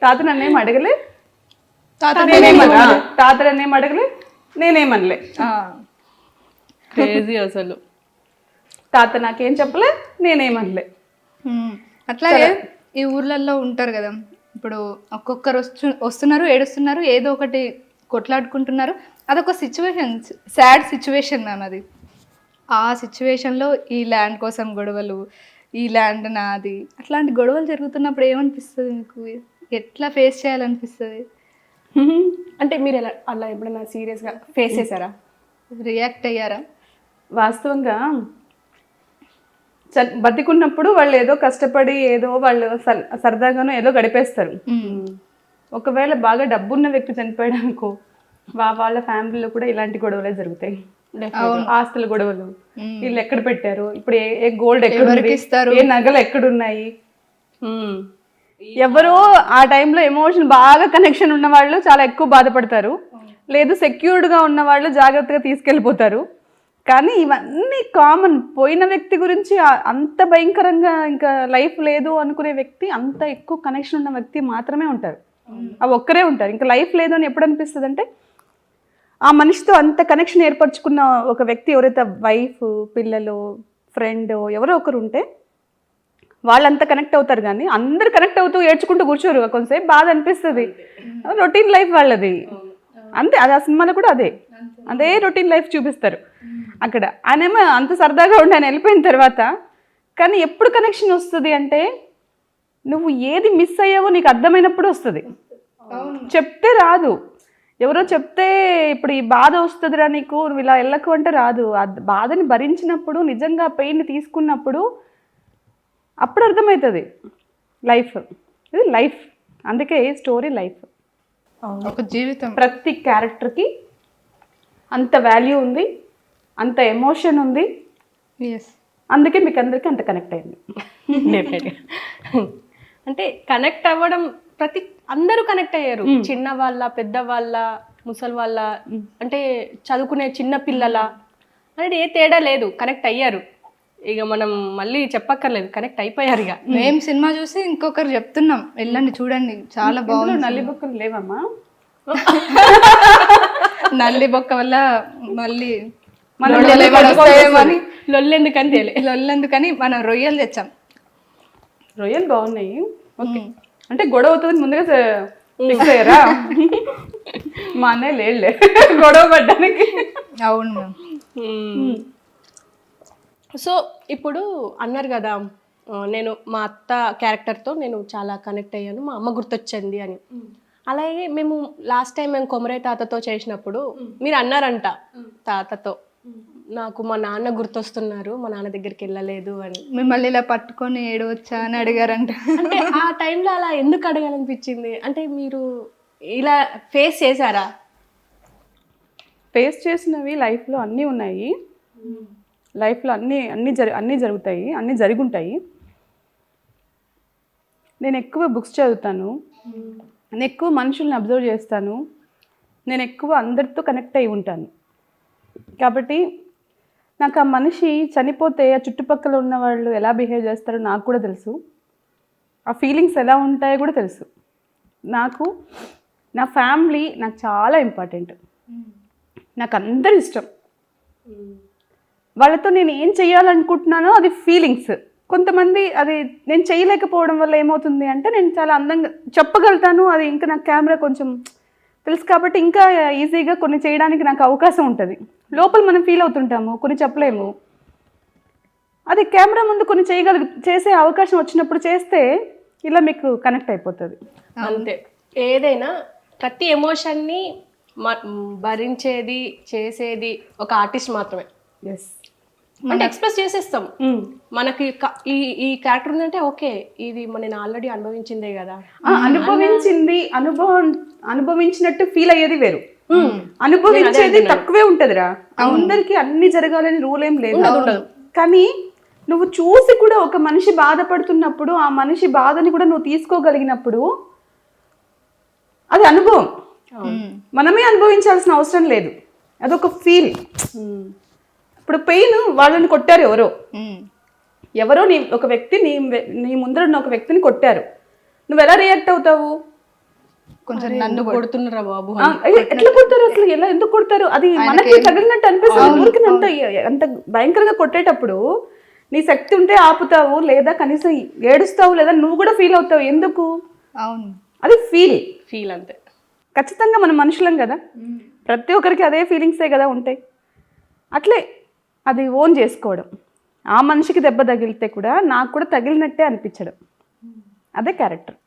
తాత నన్నేం అడగలే, తాత నన్నేం అడగలే, నేనేమనలే.
క్రేజీ అసలు.
తాత నాకేం చెప్పలే, నేనేమనలే.
అట్లాగే ఈ ఊర్లలో ఉంటారు కదా, ఇప్పుడు ఒక్కొక్కరు వస్తున్నారు, ఏడుస్తున్నారు, ఏదో ఒకటి కొట్లాడుకుంటున్నారు. అదొక సిచ్యువేషన్, సాడ్ సిచ్యువేషన్ మ్యామ్ అది. ఆ సిచ్యువేషన్లో ఈ ల్యాండ్ కోసం గొడవలు, ఈ ల్యాండ్ నాది, అట్లాంటి గొడవలు జరుగుతున్నప్పుడు ఏమనిపిస్తుంది మీకు? ఎట్లా ఫేస్ చేయాలనిపిస్తుంది?
అంటే మీరు ఎలా అలా ఎప్పుడైనా సీరియస్గా ఫేస్ చేశారా,
రియాక్ట్ అయ్యారా?
వాస్తవంగా బతికున్నప్పుడు వాళ్ళు ఏదో కష్టపడి ఏదో వాళ్ళు సరదాగానో ఏదో గడిపేస్తారు. ఒకవేళ బాగా డబ్బున్న వ్యక్తి చనిపోయాడు అనుకో, వాళ్ళ ఫ్యామిలీలో కూడా ఇలాంటి గొడవలే జరుగుతాయి. ఆస్తుల గొడవలు, వీళ్ళు ఎక్కడ పెట్టారు, ఇప్పుడు ఏ గోల్డ్ ఎక్కడ ఇస్తారు, ఏ నగలు ఎక్కడున్నాయి. ఎవరో ఆ టైంలో ఎమోషన్ బాగా కనెక్షన్ ఉన్న వాళ్ళు చాలా ఎక్కువ బాధపడతారు, లేదు సెక్యూర్డ్గా ఉన్న వాళ్ళు జాగ్రత్తగా తీసుకెళ్ళిపోతారు. కానీ ఇవన్నీ కామన్. పోయిన వ్యక్తి గురించి అంత భయంకరంగా ఇంకా లైఫ్ లేదు అనుకునే వ్యక్తి, అంత ఎక్కువ కనెక్షన్ ఉన్న వ్యక్తి మాత్రమే ఉంటారు. అవి ఒక్కరే ఉంటారు. ఇంకా లైఫ్ లేదు అని ఎప్పుడు అనిపిస్తుంది అంటే, ఆ మనిషితో అంత కనెక్షన్ ఏర్పరచుకున్న ఒక వ్యక్తి ఎవరైతే వైఫ్, పిల్లలు, ఫ్రెండ్ ఎవరో ఒకరు ఉంటే వాళ్ళంతా కనెక్ట్ అవుతారు. కానీ అందరు కనెక్ట్ అవుతూ ఏడ్చుకుంటూ కూర్చోరు, కొంతసేపు బాధ అనిపిస్తుంది. రొటీన్ లైఫ్ వాళ్ళది అంతే. అది ఆ సినిమాలో కూడా అదే రొటీన్ లైఫ్ చూపిస్తారు. అక్కడ ఆయనేమో అంత సరదాగా ఉండి ఆయన వెళ్ళిపోయిన తర్వాత, కానీ ఎప్పుడు కనెక్షన్ వస్తుంది అంటే నువ్వు ఏది మిస్ అయ్యావో నీకు అర్థమైనప్పుడు వస్తుంది, చెప్తే రాదు. ఎవరో చెప్తే ఇప్పుడు ఈ బాధ వస్తుందిరా నీకు, నువ్వు ఇలా వెళ్ళకు అంటే రాదు. ఆ బాధని భరించినప్పుడు, నిజంగా పెయిన్ని తీసుకున్నప్పుడు అప్పుడు అర్థమవుతుంది లైఫ్. ఇది లైఫ్, అందుకే స్టోరీ లైఫ్.
ఒక జీవితం.
ప్రతి క్యారెక్టర్కి అంత వాల్యూ ఉంది, అంత ఎమోషన్ ఉంది. అందుకే మీకు అందరికీ అంత కనెక్ట్ అయింది.
అంటే కనెక్ట్ అవ్వడం, అందరూ కనెక్ట్ అయ్యారు. చిన్న వాళ్ళ, పెద్ద వాళ్ళ, ముసలి వాళ్ళ, అంటే చదువుకునే చిన్న పిల్లల అనేది ఏ తేడా లేదు, కనెక్ట్ అయ్యారు. ఇక మనం మళ్ళీ చెప్పక్కర్లేదు, కనెక్ట్ అయిపోయారు. ఇక
మేము సినిమా చూసి ఇంకొకరు చెప్తున్నాం, వెళ్ళండి చూడండి, చాలా బాగుంది.
నల్లి బొక్కలు లేవమ్మా,
నల్లి బొక్క వల్ల మళ్ళీ లొల్లెందుకని మనం రొయ్యలు తెచ్చాం.
రొయ్యలు బాగున్నాయి. ఓకే, అంటే గొడవ అవుతుంది ముందుగా ఫిక్స్ అయ్యారా? మా అన్నయ్య లేడులే గొడవ పడ్డానికి.
అవును మ్యామ్.
సో ఇప్పుడు అన్నారు కదా, నేను మా అత్త క్యారెక్టర్తో నేను చాలా కనెక్ట్ అయ్యాను, మా అమ్మ గుర్తొచ్చింది అని. అలాగే మేము లాస్ట్ టైం మేము కొమరే తాతతో చేసినప్పుడు మీరు అన్నారంట తాతతో, నాకు మా నాన్న గుర్తొస్తున్నారు, మా నాన్న దగ్గరికి వెళ్ళలేదు అని.
మిమ్మల్ని ఇలా పట్టుకొని ఏడవచ్చా అని అడిగారంట.
అంటే ఆ టైంలో అలా ఎందుకు అడగాలనిపించింది? అంటే మీరు ఇలా ఫేస్ చేశారా?
ఫేస్ చేసినవి లైఫ్లో అన్నీ ఉన్నాయి. లైఫ్లో అన్నీ జరుగుతాయి, అన్నీ జరుగుంటాయి. నేను ఎక్కువ బుక్స్ చదువుతాను, నేను ఎక్కువ మనుషుల్ని అబ్జర్వ్ చేస్తాను, నేను ఎక్కువ అందరితో కనెక్ట్ అయి ఉంటాను. కాబట్టి నాకు ఆ మనిషి చనిపోతే ఆ చుట్టుపక్కల ఉన్న వాళ్ళు ఎలా బిహేవ్ చేస్తారో నాకు కూడా తెలుసు, ఆ ఫీలింగ్స్ ఎలా ఉంటాయో కూడా తెలుసు. నాకు నా ఫ్యామిలీ నాకు చాలా ఇంపార్టెంట్, నాకు అందరూ ఇష్టం. వాళ్ళతో నేను ఏం చేయాలనుకుంటున్నానో అది ఫీలింగ్స్. కొంతమంది అది నేను చేయలేకపోవడం వల్ల ఏమవుతుంది అంటే, నేను చాలా అందంగా చెప్పగలుగుతాను, అది ఇంకా నాకు కెమెరా కొంచెం తెలుసు కాబట్టి ఇంకా ఈజీగా కొన్ని చేయడానికి నాకు అవకాశం ఉంటుంది. లోపల మనం ఫీల్ అవుతుంటాము, కొన్ని చెప్పలేము. అది కెమెరా ముందు కొన్ని చేసే అవకాశం వచ్చినప్పుడు చేస్తే ఇలా మీకు కనెక్ట్ అయిపోతుంది.
అంతే, ఏదైనా ప్రతి ఎమోషన్ని భరించేది, చేసేది ఒక ఆర్టిస్ట్ మాత్రమే.
ఎస్,
అంటే ఎక్స్ప్రెస్ చేసేస్తాం. మనకి ఈ క్యారెక్టర్ ఉందంటే ఓకే, ఇది నేను ఆల్రెడీ అనుభవించిందే కదా. అనుభవించినట్టు ఫీల్ అయ్యేది వేరు, అనుభవించేది తక్కువే ఉంటదిరా. అందరికి అన్ని జరగాలని రూల్ ఏం లేదు, కానీ
నువ్వు చూసి కూడా ఒక మనిషి బాధపడుతున్నప్పుడు ఆ మనిషి బాధని కూడా నువ్వు తీసుకోగలిగినప్పుడు అది అనుభవం. మనమే అనుభవించాల్సిన అవసరం లేదు, అదొక ఫీల్. ఇప్పుడు పెయిన్, వాళ్ళని కొట్టారు ఎవరో నీ ఒక వ్యక్తి నీ ముందర ఉన్న ఒక వ్యక్తిని కొట్టారు, నువ్వు ఎలా రియాక్ట్ అవుతావు?
కొంచెం
నన్ను కొడుతున్నారా బాబు,
ఎట్లా కొడతారు అసలు, ఎలా ఎందుకు కొడతారు? అది మనకి తగిలినట్టు అనిపిస్తుంది. ఊరికి అంత భయంకరంగా కొట్టేటప్పుడు నీ శక్తి ఉంటే ఆపుతావు, లేదా కనీసం ఏడుస్తావు, లేదా నువ్వు కూడా ఫీల్ అవుతావు. ఎందుకు?
అవును,
అది ఫీల్
అంతే.
ఖచ్చితంగా మనం మనుషులం కదా, ప్రతి ఒక్కరికి అదే ఫీలింగ్సే కదా ఉంటాయి. అట్లే అది ఓన్ చేసుకోవడం, ఆ మనిషికి దెబ్బ తగిలితే కూడా నాకు కూడా తగిలినట్టే అనిపించడం, అదే క్యారెక్టర్.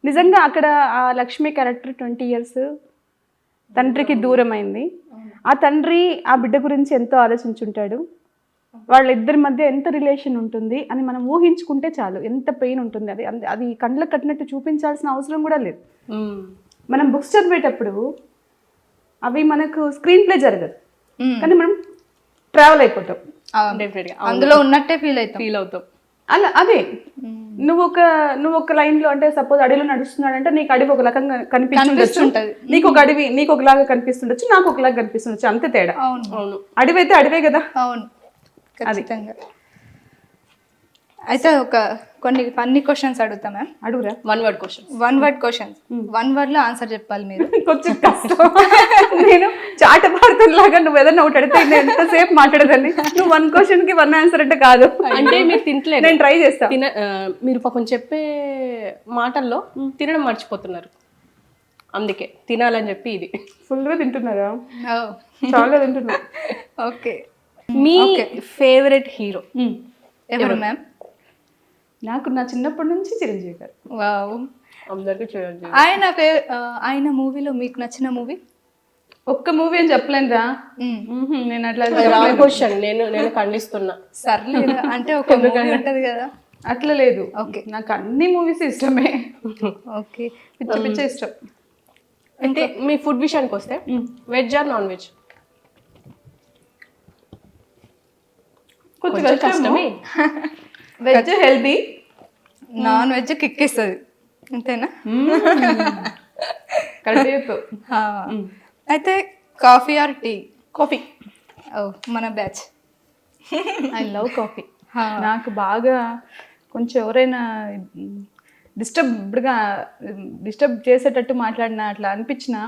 నిజంగా అక్కడ ఆ లక్ష్మి క్యారెక్టర్ 20 years తండ్రికి దూరం అయింది. ఆ తండ్రి ఆ బిడ్డ గురించి ఎంతో ఆలోచించుంటాడు, వాళ్ళిద్దరి మధ్య ఎంత రిలేషన్ ఉంటుంది అని మనం ఊహించుకుంటే చాలు, ఎంత పెయిన్ ఉంటుంది. అది అది కండ్లకు కట్టినట్టు చూపించాల్సిన అవసరం కూడా లేదు. మనం బుక్స్ చదివేటప్పుడు అవి మనకు స్క్రీన్ ప్లే జరగదు, కానీ మనం ట్రావెల్ అయిపోతాం,
డెఫినెట్గా
అందులో ఉన్నట్టే ఫీల్ అవుతాం.
అలా అదే నువ్వు ఒక లైన్లో, అంటే సపోజ్ అడవిలో నడుస్తున్నాడంటే నీకు అడవి ఒక రకంగా కనిపిస్తుంటుంది, నీకు ఒక అడవి నీకు ఒకలాగా కనిపిస్తుండొచ్చు, నాకు ఒకలాగా కనిపిస్తుండొచ్చు, అంతే తేడా.
అవును,
అడవి అయితే అడవే కదా.
అవును, ఖచ్చితంగా. అయితే కొన్ని ఫన్నీ క్వశ్చన్స్ అడుగుతా మ్యామ్.
అడుగురా.
One word questions.
1 word లో ఆన్సర్ చెప్పాలి మీరు.
కొంచెం కష్టం. నేను చాటపాడుతులాగా నువ్వు ఏదైనా ఒకటి అడిగితే నేను ఎంతసేపు మాట్లాడదాన్ని. నువ్వు 1 question కి 1 answer అంటే కాదు.
అంటే మీరు తింటలేదు,
నేను ట్రై చేస్తాను.
మీరు పాపం చెప్పే మాటల్లో తినడం మర్చిపోతున్నారు, అందుకే తినాలని చెప్పి ఇది
ఫుల్గా తింటున్నారా? చాలా తింటున్నా.
ఓకే,
మీ ఫేవరెట్ హీరో
ఎవరు మ్యామ్?
నాకు నా చిన్నప్పటి నుంచి చిరంజీవి గారు.
వావ్,
అందరికీ చూడండి.
ఆయన మూవీలో మీకు నచ్చిన మూవీ?
ఒక్క మూవీ అని చెప్పలేనురా, నేను అట్లా
క్వశ్చన్ నేను ఖండిస్తున్నా.
సర్లే, అంటే ఒక మూవీ ఉంటది కదా.
అట్లా లేదు. ఓకే, నాకు అన్ని మూవీస్ ఇష్టమే.
ఓకే,
పిచ్చ ఇష్టం.
అంటే మీ ఫుడ్ విషయానికి వస్తే వెజ్ ఆర్ నాన్ వెజ్?
కొంచెం కష్టమే. Veg healthy,
non veg kick ఇస్తుంది, అంతేనా?
కరెక్ట్.
అయితే కాఫీ ఆర్ టీ?
కాఫీ.
ఓ, మన బ్యాచ్.
I love coffee. నాకు బాగా కొంచెం ఎవరైనా డిస్టర్బ్ చేసేటట్టు మాట్లాడినా, అట్లా అనిపించినా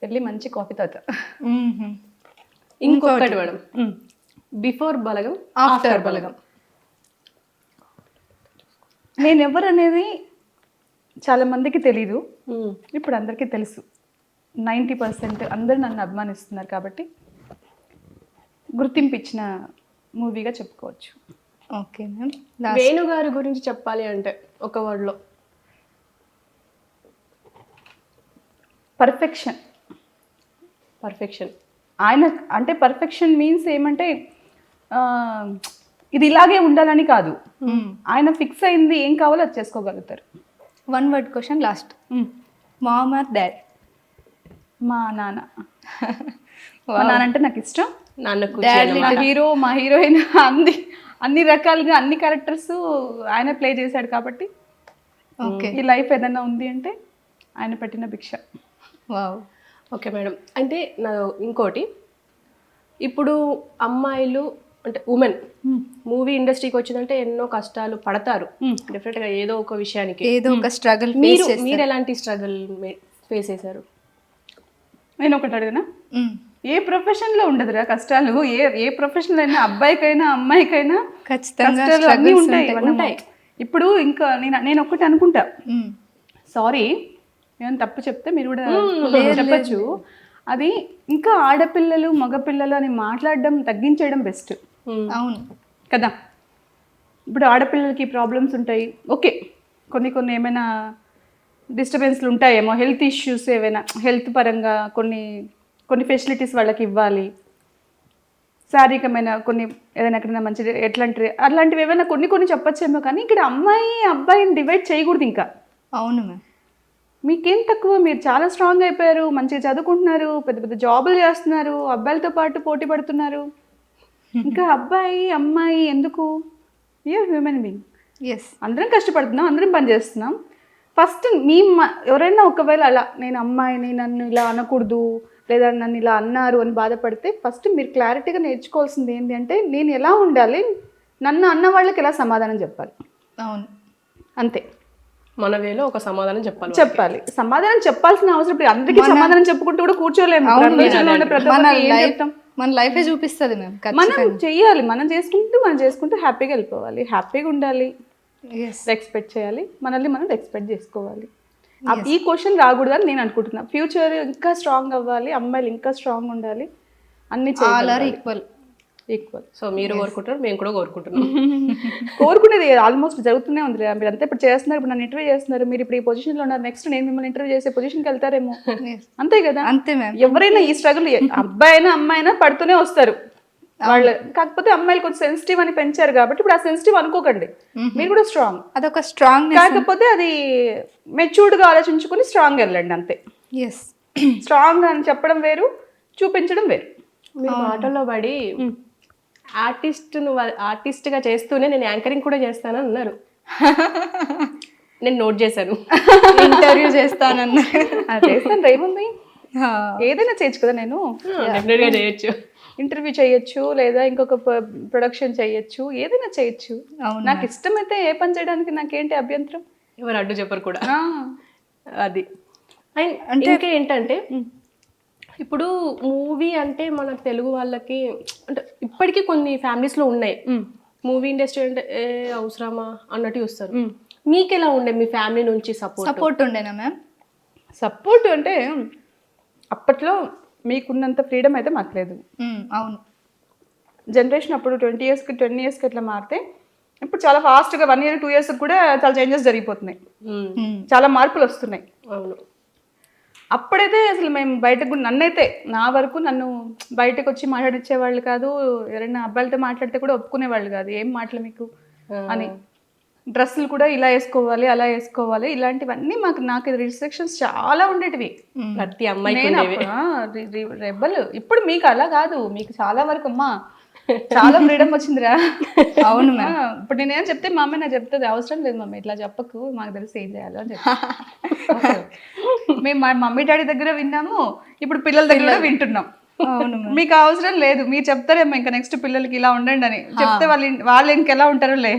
వెళ్ళి మంచి కాఫీ తాగుతా.
ఇంకొకటి మేడం, బిఫోర్ బలగం ఆఫ్టర్ బలగం.
నేను ఎవరు అనేది చాలా మందికి తెలీదు, ఇప్పుడు అందరికీ తెలుసు. 90% అందరూ నన్ను అభిమానిస్తున్నారు కాబట్టి గుర్తింపు ఇచ్చిన మూవీగా చెప్పుకోవచ్చు.
ఓకే మ్యామ్,
వేణు గారి గురించి చెప్పాలి అంటే ఒక వర్డ్లో?
పర్ఫెక్షన్. ఆయన అంటే పర్ఫెక్షన్ మీన్స్ ఏమంటే ఇది ఇలాగే ఉండాలని కాదు, ఆయన ఫిక్స్ అయింది ఏం కావాలో అది చేసుకోగలుగుతారు.
1 word question last. Mom or dad?
మా నాన్న. మా నాన్న అంటే నాకు ఇష్టం.
నాన్న
హీరో, మా హీరోయిన్, అన్ని రకాలుగా అన్ని క్యారెక్టర్స్ ఆయన ప్లే చేశాడు కాబట్టి ఈ లైఫ్ ఏదైనా ఉంది అంటే ఆయన పెట్టిన భిక్ష.
వావ్.
ఓకే మేడం, అంటే నా ఇంకోటి, ఇప్పుడు అమ్మాయిలు అంటే ఉమెన్ మూవీ ఇండస్ట్రీకి వచ్చిందంటే ఎన్నో కష్టాలు పడతారు డెఫినెట్గా, ఏదో ఒక విషయానికి
ఏదో ఒక స్ట్రగుల్.
మీరు ఎలాంటి స్ట్రగుల్ ఫేస్ చేశారు?
నేను ఒకటి అడిగినా, ఏ ప్రొఫెషన్లో ఉండదురా కష్టాలు, ఏ ప్రొఫెషన్లో అయినా అబ్బాయికైనా అమ్మాయికైనా
ఖచ్చితంగా
అన్నీ ఉంటాయి. ఇప్పుడు ఇంకా నేను ఒకటి అనుకుంటా, సారీ నేను తప్పు చెప్తే మీరు కూడా చెప్పచ్చు, అది ఇంకా ఆడపిల్లలు మగపిల్లలు అని మాట్లాడడం తగ్గించేయడం బెస్ట్.
అవును
కదా. ఇప్పుడు ఆడపిల్లలకి ప్రాబ్లమ్స్ ఉంటాయి, ఓకే, కొన్ని ఏమైనా డిస్టర్బెన్స్లు ఉంటాయేమో, హెల్త్ ఇష్యూస్ ఏవైనా, హెల్త్ పరంగా కొన్ని ఫెసిలిటీస్ వాళ్ళకి ఇవ్వాలి, శారీరకమైన కొన్ని ఏదైనా ఎక్కడైనా మంచిది అట్లాంటివి ఏమైనా కొన్ని చెప్పచ్చేమో, కానీ ఇక్కడ అమ్మాయి అబ్బాయిని డివైడ్ చేయకూడదు ఇంకా.
అవును మ్యామ్.
మీకేం తక్కువ, మీరు చాలా స్ట్రాంగ్ అయిపోయారు, మంచిగా చదువుకుంటున్నారు, పెద్ద జాబులు చేస్తున్నారు, అబ్బాయిలతో పాటు పోటీ పడుతున్నారు, ఇంకా అబ్బాయి అమ్మాయి ఎందుకు? You're human being.
ఎస్.
అందరం కష్టపడుతున్నాం, అందరం పని చేస్తున్నాం. ఫస్ట్ ఎవరైనా ఒకవేళ అలా నేను అమ్మాయిని నన్ను ఇలా అనకూడదు లేదా నన్ను ఇలా అన్నారు అని బాధపడితే ఫస్ట్ మీరు క్లారిటీగా నేర్చుకోవాల్సింది ఏంటి అంటే నేను ఎలా ఉండాలి, నన్ను అన్న వాళ్ళకి ఎలా సమాధానం చెప్పాలి.
అవును,
అంతే.
మన వేలో ఒక సమాధానం చెప్పాలి.
సమాధానం చెప్పాల్సిన అవసరం ఇప్పుడు అందరికీ సమాధానం చెప్పుకుంటూ కూడా కూర్చోలేము.
మన లైఫే చూపిస్తుంది మ్యామ్.
మనం చెయ్యాలి, మనం చేసుకుంటూ హ్యాపీగా వెళ్ళిపోవాలి, హ్యాపీగా ఉండాలి, రెస్పెక్ట్ చేయాలి, మనల్ని మనం రెస్పెక్ట్ చేసుకోవాలి. ఈ క్వశ్చన్ రాకూడదు అని నేను అనుకుంటున్నా. ఫ్యూచర్ ఇంకా స్ట్రాంగ్ అవ్వాలి, అమ్మాయిలు ఇంకా స్ట్రాంగ్ ఉండాలి, అన్ని
ఈక్వల్.
సో మీరు కోరుకుంటారు, మేము కూడా కోరుకుంటున్నాం.
కోరుకునేది ఆల్మోస్ట్ జరుగుతూనే ఉంది. మీరు అంతా ఇప్పుడు చేస్తున్నారు, ఇప్పుడు నన్ను ఇంటర్వ్యూ చేస్తున్నారు, మీరు ఇప్పుడు ఈ పొజిషన్లో ఉన్నారు, నెక్స్ట్ నేను మిమ్మల్ని ఇంటర్వ్యూ చేసే పొజిషన్కి వెళ్తారేమో. అంతే కదా.
అంతే మ్యామ్.
ఎవరైనా ఈ స్ట్రగుల్ అబ్బాయి అయినా అమ్మాయి అయినా పడుతూనే వస్తారు వాళ్ళు. కాకపోతే అమ్మాయిలు కొంచెం సెన్సిటివ్ అని పెంచారు కాబట్టి ఇప్పుడు ఆ సెన్సిటివ్ అనుకోకండి, మీరు కూడా స్ట్రాంగ్.
అదొక స్ట్రాంగ్.
కాకపోతే అది మెచ్యూర్డ్గా ఆలోచించుకుని స్ట్రాంగ్ వెళ్ళండి అంతే.
ఎస్.
స్ట్రాంగ్ అని చెప్పడం వేరు, చూపించడం వేరు.
మీరు మాటల్లో పడి ఆర్టిస్ట్గా చేస్తూనే నేను యాంకరింగ్ కూడా చేస్తానని అన్నారు. నేను నోట్ చేశాను.
ఇంటర్వ్యూ చేస్తానన్నా.
చేస్తాను, ఏముంది, ఏదైనా చేయొచ్చు కదా. నేను
డెఫినెట్గా చేయొచ్చు,
ఇంటర్వ్యూ చేయొచ్చు, లేదా ఇంకొక ప్రొడక్షన్ చేయొచ్చు, ఏదైనా చేయొచ్చు. నాకు ఇష్టమైతే ఏ పని చేయడానికి నాకేంటి అభ్యంతరం,
ఎవరు అడ్డు చెప్పరు కూడా. అది అండ్ ఇంకా ఏంటంటే ఇప్పుడు మూవీ అంటే మన తెలుగు వాళ్ళకి అంటే ఇప్పటికీ కొన్ని ఫ్యామిలీస్లో ఉన్నాయి, మూవీ ఇండస్ట్రీ అంటే ఏ అవసరమా అన్నట్టు చూస్తారు. మీకు ఎలా ఉండే మీ ఫ్యామిలీ నుంచి
సపోర్ట్ ఉండేనా మ్యామ్?
సపోర్ట్ అంటే అప్పట్లో మీకున్నంత ఫ్రీడమ్ అయితే మాకు లేదు.
అవును.
జనరేషన్ అప్పుడు 20 yearsకి ఇట్లా మారితే ఇప్పుడు చాలా ఫాస్ట్గా 1 year 2 years కూడా చాలా చేంజెస్ జరిగిపోతున్నాయి, చాలా మార్పులు వస్తున్నాయి.
అవును.
అప్పుడైతే అసలు మేము బయటకు, నన్నైతే నా వరకు నన్ను బయటకు వచ్చి మాట్లాడిచ్చేవాళ్ళు కాదు, ఎవరైనా అబ్బాయిలతో మాట్లాడితే కూడా ఒప్పుకునేవాళ్ళు కాదు. ఏం మాటలు మీకు అని, డ్రెస్సులు కూడా ఇలా వేసుకోవాలి అలా వేసుకోవాలి ఇలాంటివన్నీ నాకు రిస్ట్రిక్షన్స్ చాలా ఉండేటివి.
ప్రతి అమ్మాయి
రెబ్బల్. ఇప్పుడు మీకు అలా కాదు, మీకు చాలా వరకు అమ్మా చాలా ఫ్రీడమ్ వచ్చిందిరా.
అవును.
ఇప్పుడు నేనేం చెప్తే మా అమ్మాయి నాకు చెప్తుంది, అవసరం లేదు మమ్మీ ఇట్లా చెప్పకు, మాకు తెలిసి ఏం చేయాలో అని చెప్తా. మేము మా మమ్మీ డాడీ దగ్గర విన్నాము, ఇప్పుడు పిల్లల దగ్గర వింటున్నాం.
అవును.
మీకు అవసరం లేదు, మీరు చెప్తారేమో ఇంకా నెక్స్ట్ పిల్లలకి ఇలా ఉండండి అని చెప్తే వాళ్ళు ఇంకెలా ఉంటారో లే,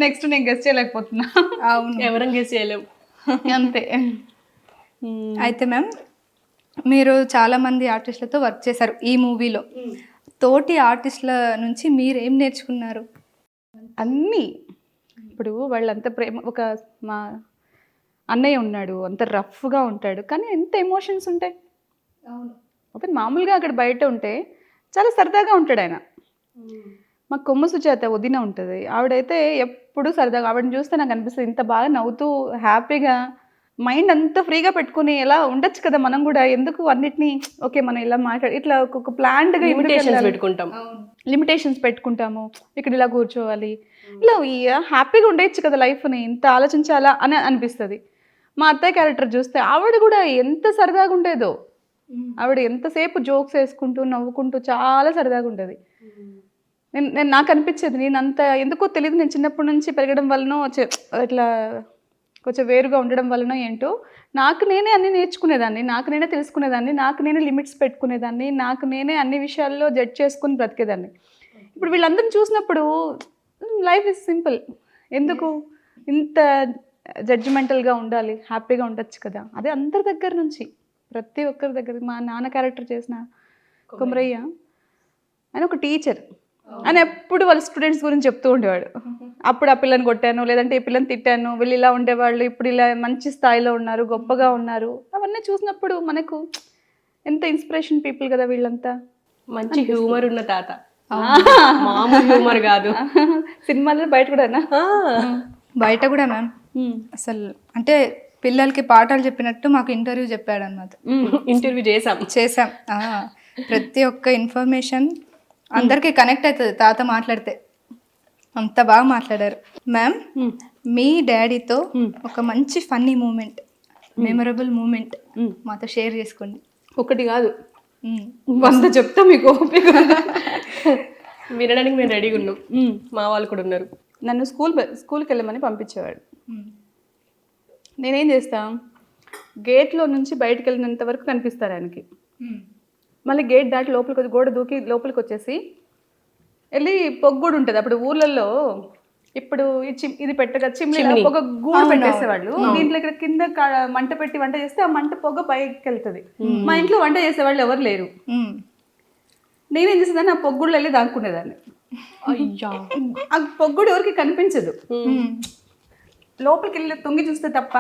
నెక్స్ట్ నేను గెస్ చేయలేకపోతున్నా.
అవును,
ఎవరం గెస్ చేయలేము,
అంతే.
అయితే మ్యామ్ మీరు చాలా మంది ఆర్టిస్టులతో వర్క్ చేశారు ఈ మూవీలో. తోటి ఆర్టిస్టుల నుంచి మీరు ఏం నేర్చుకున్నారు?
అన్నీ. ఇప్పుడు వాళ్ళంత ప్రేమ, ఒక మా అన్నయ్య ఉన్నాడు, అంత రఫ్గా ఉంటాడు, కానీ ఎంత ఎమోషన్స్ ఉంటాయి.
అవును.
అతను మామూలుగా అక్కడ బయట ఉంటే చాలా సరదాగా ఉంటాడు ఆయన. మా కొమ్మ సుజాత వదిన ఉంటుంది, ఆవిడైతే ఎప్పుడు సరదాగా, ఆవిడని చూస్తే నాకు అనిపిస్తుంది ఇంత బాగా నవ్వుతూ హ్యాపీగా మైండ్ అంతా ఫ్రీగా పెట్టుకుని ఎలా ఉండొచ్చు కదా మనం కూడా. ఎందుకు అన్నిటినీ ఓకే మనం ఇలా మాట్లాడి ఇట్లా ఒక ప్లాన్డ్గా లిమిటేషన్స్ పెట్టుకుంటాము, ఇక్కడ ఇలా కూర్చోవాలి, ఇలా హ్యాపీగా ఉండొచ్చు కదా లైఫ్ని, ఇంత ఆలోచించాలా అని అనిపిస్తుంది. మా అత్తయ్య క్యారెక్టర్ చూస్తే ఆవిడ కూడా ఎంత సరదాగా ఉండేదో, ఆవిడ ఎంతసేపు జోక్స్ వేసుకుంటూ నవ్వుకుంటూ చాలా సరదాగా ఉంటుంది. నేను నాకు అనిపించేది, నేను అంత ఎందుకో తెలియదు, నేను చిన్నప్పటి నుంచి పెరగడం వలన ఇట్లా కొంచెం వేరుగా ఉండడం వలన ఏంటో నాకు నేనే అన్నీ నేర్చుకునేదాన్ని, నాకు నేనే తెలుసుకునేదాన్ని, నాకు నేనే లిమిట్స్ పెట్టుకునేదాన్ని, నాకు నేనే అన్ని విషయాల్లో జడ్జ్ చేసుకుని బ్రతికేదాన్ని. ఇప్పుడు వీళ్ళందరిని చూసినప్పుడు లైఫ్ ఇస్ సింపుల్, ఎందుకు ఇంత జడ్జిమెంటల్గా ఉండాలి, హ్యాపీగా ఉండొచ్చు కదా. అదే అందరి దగ్గర నుంచి, ప్రతి ఒక్కరి దగ్గర. మా నాన్న క్యారెక్టర్ చేసిన కుమరయ్య, ఆయన ఒక టీచర్, ఆయన ఎప్పుడు వాళ్ళ స్టూడెంట్స్ గురించి చెప్తూ ఉండేవాడు. అప్పుడు ఆ పిల్లని కొట్టాను, లేదంటే ఈ పిల్లని తిట్టాను, వీళ్ళు ఇలా ఉండేవాళ్ళు, ఇప్పుడు ఇలా మంచి స్థాయిలో ఉన్నారు, గొప్పగా ఉన్నారు. అవన్నీ చూసినప్పుడు మనకు ఎంత ఇన్స్పిరేషన్ పీపుల్ కదా వీళ్ళంతా.
మంచి హ్యూమర్ ఉన్న తాత, మామూలు హ్యూమర్ కాదు.
సినిమాలో బయట కూడా
బయట కూడా మ్యామ్ అసలు అంటే పిల్లలకి పాఠాలు చెప్పినట్టు మాకు ఇంటర్వ్యూ చెప్పాడు అన్నమాట.
ఇంటర్వ్యూ చేసాం.
ప్రతి ఒక్క ఇన్ఫర్మేషన్ అందరికీ కనెక్ట్ అవుతుంది తాత మాట్లాడితే, అంత బాగా మాట్లాడారు. మ్యామ్ మీ డాడీతో ఒక మంచి ఫన్నీ మూమెంట్, మెమరబుల్ మూమెంట్ మాతో షేర్ చేసుకోండి.
ఒకటి కాదు 100 చెప్తా మీకు.
వినడానికి మేము రెడీగా ఉన్నాం. మా వాళ్ళు కూడా ఉన్నారు.
నన్ను స్కూల్కి వెళ్ళమని పంపించేవాడు. నేనేం చేస్తా, గేట్లో నుంచి బయటకు వెళ్ళినంత వరకు కనిపిస్తారు ఆయనకి. మళ్ళీ గేట్ దాటి లోపలికి గోడ దూకి లోపలికి వచ్చేసి వెళ్ళి పొగ్గూడు ఉంటుంది. అప్పుడు ఊర్లలో ఇప్పుడు ఇది పెట్టగా చిమ్నీ పొగ గూడు పెట్టేసేవాళ్ళు. దీంట్లో ఇక్కడ కింద మంట పెట్టి వంట చేస్తే ఆ మంట పొగ పైకి వెళ్తుంది. మా ఇంట్లో వంట చేసేవాళ్ళు ఎవరు లేరు. నేనేం చేసేదాన్ని, ఆ పొగ్గుడు వెళ్ళి దాక్కునేదాన్ని. ఆ పొగ్గుడు ఎవరికి కనిపించదు. లోపలికి వెళ్ళి తొంగి చూస్తే తప్ప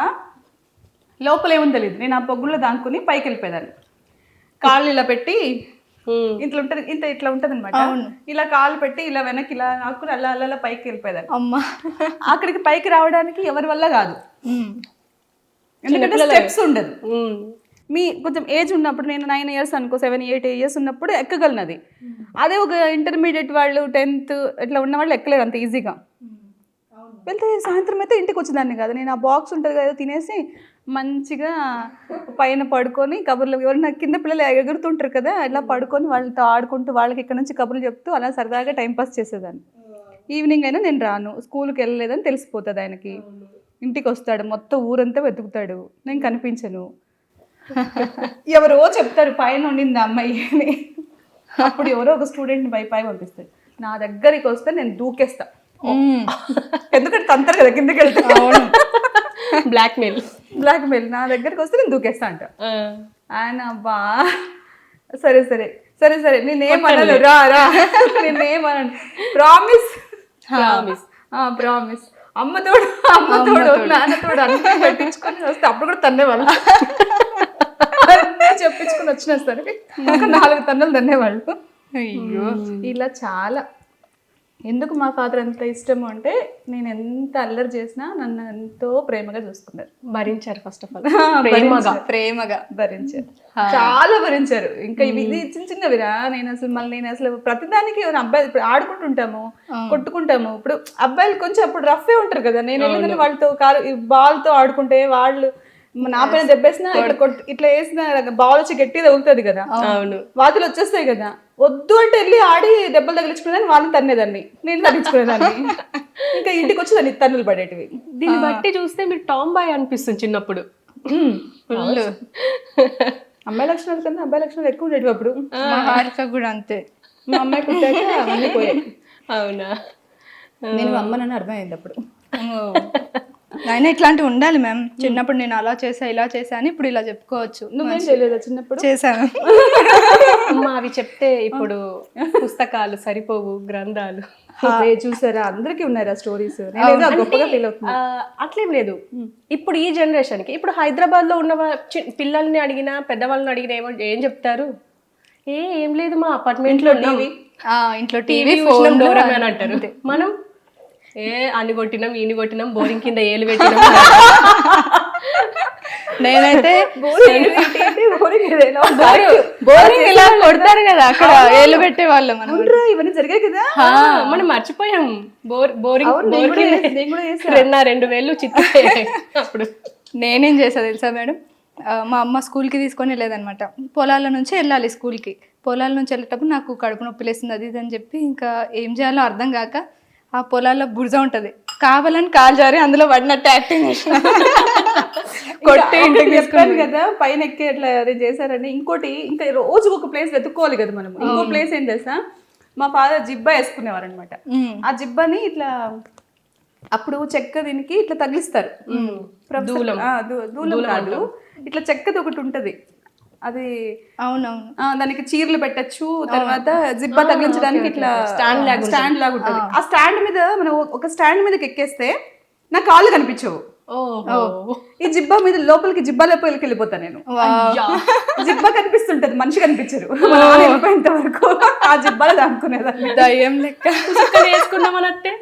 లోపల ఏముంది తెలియదు. నేను ఆ పొగ్గుల్లో దాక్కుని పైకి వెళ్ళిపోయేదాన్ని. కాళ్ళు ఇలా పెట్టి ఇట్లా ఉంటుంది, ఇట్లా ఉంటుంది అనమాట. ఇలా కాళ్ళు పెట్టి ఇలా వెనక్కి ఇలా ఆకుని అలా అలా పైకి వెళ్ళిపోయేదాన్ని. అమ్మ అక్కడికి పైకి రావడానికి ఎవరి వల్ల కాదు, ఎందుకంటే స్టెప్స్ ఉండదు. మీ కొంచెం ఏజ్ ఉన్నప్పుడు, నేను 9 years అనుకో, 7, 8 years ఉన్నప్పుడు ఎక్కగలను అది. అదే ఒక ఇంటర్మీడియట్ వాళ్ళు 10th ఇట్లా ఉన్న వాళ్ళు ఎక్కలేరు అంత ఈజీగా. వెళ్తే సాయంత్రం అయితే ఇంటికి వచ్చేదాన్ని కాదు. నేను ఆ బాక్స్ ఉంటుంది కదా తినేసి మంచిగా పైన పడుకొని కబుర్లు, ఎవరైనా కింద పిల్లలు ఎగురుతుంటారు కదా, అట్లా పడుకొని వాళ్ళతో ఆడుకుంటూ వాళ్ళకి ఇక్కడ నుంచి కబుర్లు చెప్తూ అలా సరదాగా టైంపాస్ చేసేదాన్ని. ఈవినింగ్ అయినా నేను రాను, స్కూల్కి వెళ్ళలేదని తెలిసిపోతుంది ఆయనకి. ఇంటికి వస్తాడు, మొత్తం ఊరంతా వెతుకుతాడు, నేను కనిపించను. ఎవరో చెప్తారు పైన ఉండింది అమ్మాయి అని. అప్పుడు ఎవరో ఒక స్టూడెంట్ని పై పంపిస్తాడు. నా దగ్గరికి వస్తే నేను దూకేస్తా, ఎందుకంటే తంతారు కదా కిందకి వెళ్తే.
బ్లాక్మెయిల్.
నా దగ్గరికి వస్తే నేను దూకేస్తా అంట. ఆయన అబ్బా సరే సరే సరే సరే నేనేమన్నాను, రా నేనేమన్నాను, ప్రామిస్ అమ్మతోడు నాన్నతోడు అన్నీ పెట్టించుకొని వస్తే అప్పుడు కూడా తన్నేవాళ్ళు. చెప్పించుకుని వచ్చిన సరే ఒక 4 తన్నులు తన్నేవాళ్ళు. అయ్యో ఇలా చాలా. ఎందుకు మా ఫాదర్ ఎంత ఇష్టము అంటే, నేను ఎంత అల్లరి చేసినా నన్ను ఎంతో ప్రేమగా చూసుకున్నారు, భరించారు. ఫస్ట్ ఆఫ్ ఆల్ ప్రేమగా భరించారు, చాలా భరించారు. ఇంకా ఇది చిన్న చిన్నవిరా. నేను అసలు ప్రతిదానికి అబ్బాయి ఇప్పుడు ఆడుకుంటుంటాము, కొట్టుకుంటాము. ఇప్పుడు అబ్బాయిలు కొంచెం అప్పుడు రఫే ఉంటారు కదా. నేను వెళ్ళిన వాళ్ళతో బాల్తో ఆడుకుంటే వాళ్ళు నా పైన దెబ్బేసినా ఇట్లా వేసిన బాల్ వచ్చి గట్టి తగులుతుంది కదా, వాతులు వచ్చేస్తాయి కదా. వద్దు అంటే వెళ్ళి ఆడి దెబ్బలు తగిలించుకునేదాన్ని, వాళ్ళని తన్నేదాన్ని, నేను తగ్గించుకునేదాన్ని. ఇంకా ఇంటికి వచ్చి దాన్ని తన్నులు పడేటివి.
దీన్ని బట్టి చూస్తే మీరు టామ్ బాయ్ అనిపిస్తుంది చిన్నప్పుడు.
అమ్మాయి లక్షణాలు కన్నా అబ్బాయి లక్షణాలు ఎక్కువ ఉండేటివి అప్పుడు.
మా హారిక కూడా అంతే.
మా అమ్మాయి పుట్టాక అన్నీ పోయాయి.
అవునా?
నేను అమ్మనని అర్థమైంది అప్పుడు.
అయినా ఇట్లాంటివి ఉండాలి మ్యామ్. చిన్నప్పుడు నేను అలా చేసా ఇలా చేసా అని ఇప్పుడు ఇలా చెప్పుకోవచ్చు.
నువ్వేం చేయలేదా చిన్నప్పుడు?
చేశాను.
అవి చెప్తే ఇప్పుడు పుస్తకాలు సరిపోవు, గ్రంథాలు.
చూసారా, అందరికీ ఉన్నారా స్టోరీస్?
అట్లేం లేదు. ఇప్పుడు ఈ జనరేషన్ కి, ఇప్పుడు హైదరాబాద్ లో ఉన్న పిల్లల్ని అడిగినా పెద్దవాళ్ళని అడిగినా ఏం చెప్తారు? ఏం లేదు, మా అపార్ట్మెంట్ లో
ఇంట్లో టీవీ
డోరేమాన్ అంటారు. మనం అన్ని కొట్టినాం, ఈని కొట్టినాం, బోరింగ్ కింద ఏలు పెట్టినాం. నేనైతే
బోరింగ్ ఇలా కొడతారు కదా, అక్కడ ఏలు పెట్టే వాళ్ళు.
ఇవన్నీ జరిగాయి కదా,
మనం మర్చిపోయాం. బోరింగ్ 2,000 చిత్త. అప్పుడు
నేనేం చేసా తెలుసా మేడం, మా అమ్మ స్కూల్కి తీసుకొని వెళ్ళేదనమాట. పొలాల నుంచి వెళ్ళాలి స్కూల్కి. పొలాల నుంచి వెళ్ళేటప్పుడు నాకు కడుపు నొప్పి లేస్తుంది అది ఇది అని చెప్పి, ఇంకా ఏం చేయాలో అర్థం కాక ఆ పొలాల్లో బురద ఉంటుంది, కావాలని కాలు జారి అందులో పడినట్టు యాక్టింగ్ చేసిన. కొట్టి ఇంటికి
చెప్పాను కదా పైన ఎక్కి అట్లా అరేంజ్ చేశారని. ఇంకోటి, ఇంకా రోజు ఒక ప్లేస్ వెతుక్కోవాలి కదా మనం. ఇంకో ప్లేస్ ఏం తెలుసా, మా ఫాదర్ జిబ్బా వేసుకునేవారు అనమాట. ఆ జిబ్బాని ఇట్లా అప్పుడు చెక్క దీనికి ఇట్లా తగిలిస్తారు, దూలం కాదు, ఇట్లా చెక్కది ఒకటి ఉంటది, అది
అవునవును,
దానికి చీరలు పెట్టచ్చు. తర్వాత జిబ్బా తగిలించడానికి ఇట్లా స్టాండ్ లాగా ఉంటుంది. ఆ స్టాండ్ మీద మనం ఒక స్టాండ్ మీదకి ఎక్కేస్తే నా కాళ్ళు కనిపించవు. ఈ జిబ్బా మీద లోపలికి జిబ్బా లోపలికి వెళ్ళిపోతాను నేను. జిబ్బా కనిపిస్తుంటది, మనిషి కనిపించరు. వెళ్ళిపోయేంత వరకు ఆ జిబ్బాలో దాక్కునేదాన్ని.
దయ్యం లెక్క
వేసుకున్నామనంటే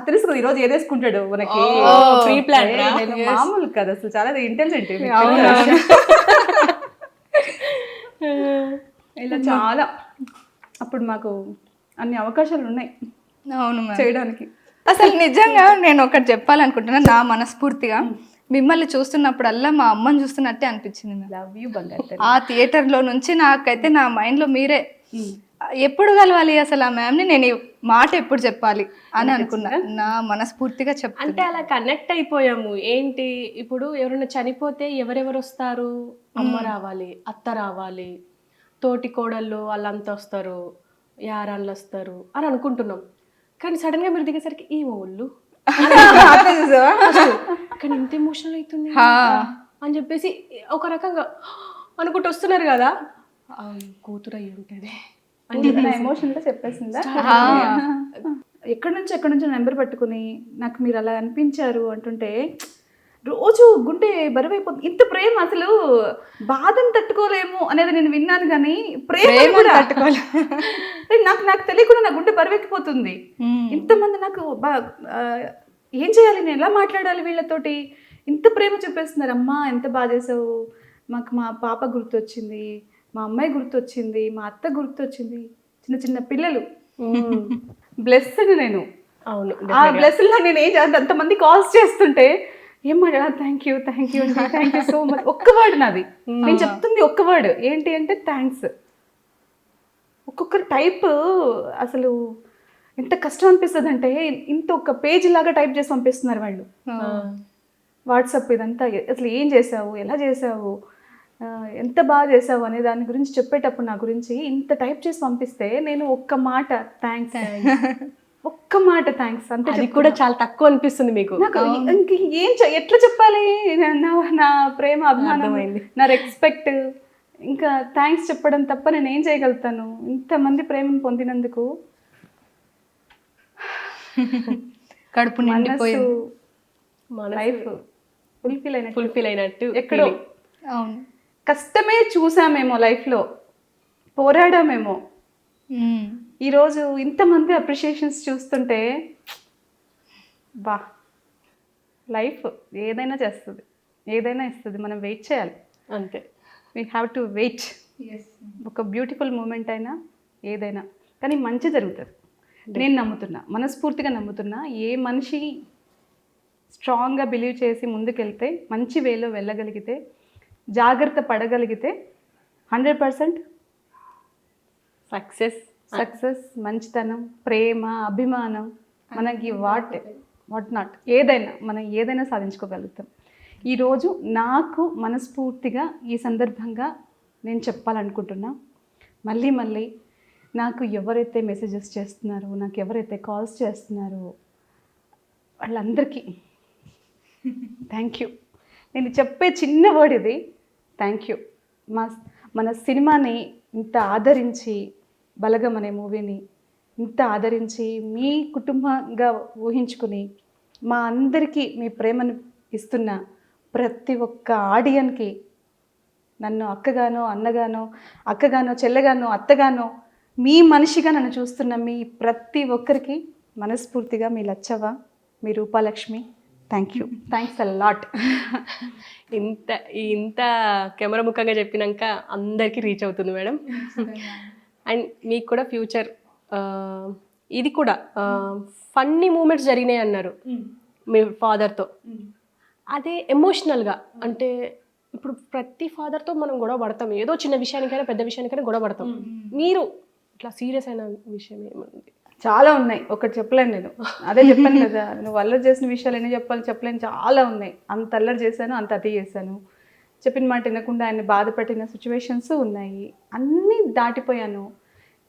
తెలుసు ఈ రోజు ఏదేసుకుంటాడు మనకి.
ప్రీ ప్లాన్
మామూలు కదా, అసలు చాలా ఇంటెలిజెంట్. ఇలా చాలా అప్పుడు మాకు అన్ని అవకాశాలు ఉన్నాయి.
అవును
చేయడానికి.
అసలు నిజంగా నేను ఒకటి చెప్పాలనుకుంటున్నా, నా మనస్ఫూర్తిగా మిమ్మల్ని చూస్తున్నప్పుడల్లా మా అమ్మని చూస్తున్నట్టే అనిపించింది.
లవ్ యూ బంగారు.
ఆ థియేటర్లో నుంచి నాకైతే నా మైండ్లో మీరే ఎప్పుడు కలవాలి అసలు ఆ మ్యామ్ని, నేను ఈ మాట ఎప్పుడు చెప్పాలి అని అనుకున్నా. నా మనస్ఫూర్తిగా
అంటే
చెప్తా.
అలా కనెక్ట్ అయిపోయాము. ఏంటి ఇప్పుడు ఎవరైనా చనిపోతే ఎవరెవరు వస్తారు? అమ్మ రావాలి, అత్త రావాలి, తోటి కోడళ్ళు వాళ్ళంతా వస్తారు, యారాళ్ళు వస్తారు అని అనుకుంటున్నాం. కానీ సడన్ గా మీరు దిగేసరికి ఈ ఓళ్ళు కానీ ఇంత ఎమోషనల్ అవుతుంది అని చెప్పేసి ఒక రకంగా అనుకుంటూ వస్తున్నారు కదా, కూతురు అయ్యి ఉంటుంది
నా ఎమోషన్లో చెప్పేసిందా? ఎక్కడి నుంచి నెంబర్ పట్టుకుని నాకు మీరు అలా అనిపించారు అంటుంటే రోజు గుండె బరువైపోతుంది. ఇంత ప్రేమ అసలు బాధను తట్టుకోలేము అనేది నేను విన్నాను, కానీ ప్రేమ కూడా నాకు తెలియకుండా నా గుండె బరువెక్కిపోతుంది. ఇంతమంది నాకు ఏం చేయాలి, నేను ఎలా మాట్లాడాలి వీళ్ళతోటి, ఇంత ప్రేమ చూపిస్తున్నారు. అమ్మా ఎంత బాధ చేసావు, మాకు మా పాప గుర్తొచ్చింది, మా అమ్మాయి గుర్తొచ్చింది, మా అత్త గుర్తొచ్చింది, చిన్న చిన్న పిల్లలు. బ్లెస్డ్ నేను.
అవును,
ఆ బ్లెస్లో నేను ఏం చేయాలి, అంతమంది కాల్స్ చేస్తుంటే ఏం మాట్లాడా, థ్యాంక్ యూ సో మచ్, ఒక్క వర్డ్ నాది. నేను చెప్తుంది ఒక్క వర్డ్ ఏంటి అంటే థ్యాంక్స్. ఒక్కొక్కరు టైప్ అసలు ఎంత కష్టం అనిపిస్తుంది అంటే, ఇంత ఒక పేజీ లాగా టైప్ చేసి పంపిస్తున్నారు వాళ్ళు. వాట్సాప్ ఇదంతా అసలు ఏం చేసావు, ఎలా చేసావు, ఎంత బాగా చేసావు అనే దాని గురించి చెప్పేటప్పుడు నా గురించి ఇంత టైప్ చేసి పంపిస్తే నేను ఒక్క మాట థ్యాంక్స్ అంతే.
అది కూడా చాలా తక్కువ అనిపిస్తుంది మీకు.
నాకు ఇంక ఎట్లా చెప్పాలి, నా ప్రేమ, అభిమానం, నా రెస్పెక్ట్, ఇంకా థ్యాంక్స్ చెప్పడం తప్ప నేను ఏం చేయగలుగుతాను ఇంతమంది ప్రేమను పొందినందుకు.
కడుపు నిండిపోయింది,
లైఫ్
ఫుల్ఫిల్ అయినట్టు
ఎక్కడో.
అవును,
కష్టమే చూసామేమో లైఫ్లో, పోరాడామేమో. ఈరోజు ఇంతమంది అప్రిషియేషన్స్ చూస్తుంటే బా, లైఫ్ ఏదైనా చేస్తుంది, ఏదైనా ఇస్తుంది, మనం వెయిట్ చేయాలి
అంతే.
We have to wait. ఒక బ్యూటిఫుల్ మూమెంట్ అయినా ఏదైనా కానీ మంచి జరుగుతుంది నేను నమ్ముతున్నా, మనస్ఫూర్తిగా నమ్ముతున్నా. ఏ మనిషి స్ట్రాంగ్గా బిలీవ్ చేసి ముందుకెళ్తే, మంచి వేలో వెళ్ళగలిగితే, జాగ్రత్త పడగలిగితే 100% సక్సెస్, మంచితనం, ప్రేమ, అభిమానం, మనకి వాట్ నాట్ మనం ఏదైనా సాధించుకోగలుగుతాం. ఈరోజు నాకు మనస్ఫూర్తిగా ఈ సందర్భంగా నేను చెప్పాలనుకుంటున్నా, మళ్ళీ నాకు ఎవరైతే మెసేజెస్ చేస్తున్నారో, నాకు ఎవరైతే కాల్స్ చేస్తున్నారో వాళ్ళందరికీ థ్యాంక్ యూ. నేను చెప్పే చిన్న వర్డ్ ఇది, థ్యాంక్ యూ. మన సినిమాని ఇంత ఆదరించి, బలగం అనే మూవీని ఇంత ఆదరించి, మీ కుటుంబంగా ఊహించుకుని మా అందరికీ మీ ప్రేమను ఇస్తున్న ప్రతి ఒక్క ఆడియన్కి, నన్ను అక్కగానో, అన్నగానో, అక్కగానో, చెల్లెగానో, అత్తగానో, మీ మనిషిగా నన్ను చూస్తున్న మీ ప్రతి ఒక్కరికి మనస్ఫూర్తిగా మీ లచ్చవ్వ, మీ రూపాలక్ష్మి, థ్యాంక్స్ అ లాట్.
ఇంత కెమెరా ముఖంగా చెప్పినాక అందరికీ రీచ్ అవుతుంది మేడం. అండ్ మీకు కూడా ఫ్యూచర్ ఇది కూడా ఫన్నీ మూమెంట్స్ జరిగినాయి అన్నారు మీ ఫాదర్తో. అదే ఎమోషనల్గా అంటే ఇప్పుడు ప్రతి ఫాదర్తో మనం గొడవ పడతాం, ఏదో చిన్న విషయానికైనా పెద్ద విషయానికైనా గొడవ పడతాం. మీరు ఇట్లా సీరియస్ అయిన విషయం ఏమంది?
చాలా ఉన్నాయి, ఒకటి చెప్పలేను నేను. అదే చెప్పాను కదా, నువ్వు అల్లరి చేసిన విషయాలు ఎన్ని చెప్పలేను, చాలా ఉన్నాయి. అంత అల్లరి చేశాను, అంత అతి చేశాను, చెప్పిన మాట వినకుండా ఆయన్ని బాధ పెట్టిన సిచ్యువేషన్స్ ఉన్నాయి, అన్నీ దాటిపోయాను.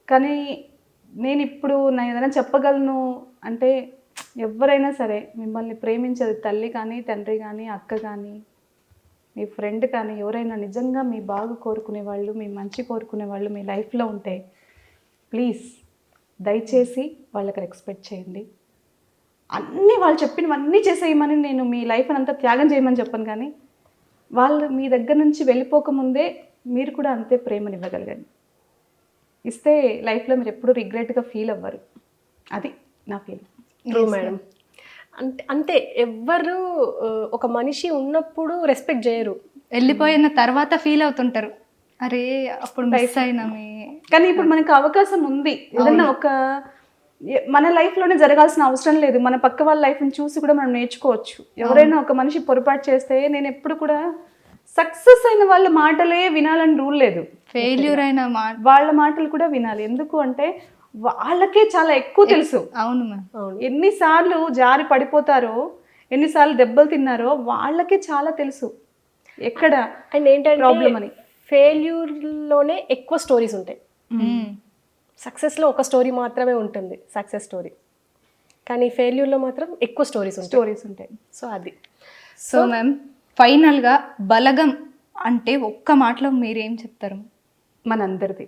కానీ నేను ఇప్పుడు నేను ఏదైనా చెప్పగలను అంటే, ఎవరైనా సరే మిమ్మల్ని ప్రేమించేది తల్లి కానీ, తండ్రి కానీ, అక్క కానీ, మీ ఫ్రెండ్ కానీ, ఎవరైనా నిజంగా మీ బాగు కోరుకునే వాళ్ళు, మీ మంచి కోరుకునే వాళ్ళు మీ లైఫ్లో ఉంటే ప్లీజ్ దయచేసి వాళ్ళకి రెస్పెక్ట్ చేయండి. అన్నీ వాళ్ళు చెప్పినవన్నీ చేసేయమని నేను మీ లైఫ్ అంతా త్యాగం చేయమని చెప్పను, కానీ వాళ్ళు మీ దగ్గర నుంచి వెళ్ళిపోకముందే మీరు కూడా అంతే ప్రేమనివ్వగలగండి. ఇస్తే లైఫ్లో మీరు ఎప్పుడూ రిగ్రెట్గా ఫీల్ అవ్వరు. అది నా ఫీలింగ్.
True madam. అంతే, ఎవ్వరు ఒక మనిషి ఉన్నప్పుడు రెస్పెక్ట్ చేయరు,
వెళ్ళిపోయిన తర్వాత ఫీల్ అవుతుంటారు, అరే అప్పుడు మిస్ అయినామే.
కానీ ఇప్పుడు మనకు అవకాశం ఉంది, ఏదన్నా ఒక మన లైఫ్లోనే జరగాల్సిన అవసరం లేదు, మన పక్క వాళ్ళ లైఫ్ని చూసి కూడా మనం నేర్చుకోవచ్చు. ఎవరైనా ఒక మనిషి పొరపాటు చేస్తే నేను ఎప్పుడు కూడా సక్సెస్ అయిన వాళ్ళ మాటలే వినాలని రూల్ లేదు,
ఫెయిల్యూర్ అయిన
వాళ్ళ మాటలు కూడా వినాలి. ఎందుకు అంటే వాళ్ళకే చాలా ఎక్కువ తెలుసు.
అవును మ్యామ్.
అవును.
ఎన్నిసార్లు జారి పడిపోతారో, ఎన్నిసార్లు దెబ్బలు తిన్నారో వాళ్ళకే చాలా తెలుసు ఎక్కడ
అండ్ ఏంటంటే
ప్రాబ్లం అని.
ఫెయిల్యూర్లోనే ఎక్కువ స్టోరీస్ ఉంటాయి.
మ్మ్.
సక్సెస్లో ఒక స్టోరీ మాత్రమే ఉంటుంది, సక్సెస్ స్టోరీ. కానీ ఫెయిల్యూర్లో మాత్రం ఎక్కువ స్టోరీస్
ఉంటాయి.
సో అది.
సో మ్యామ్ ఫైనల్గా బలగం అంటే ఒక్క మాటలో మీరేం చెప్తారు?
మనందరిది.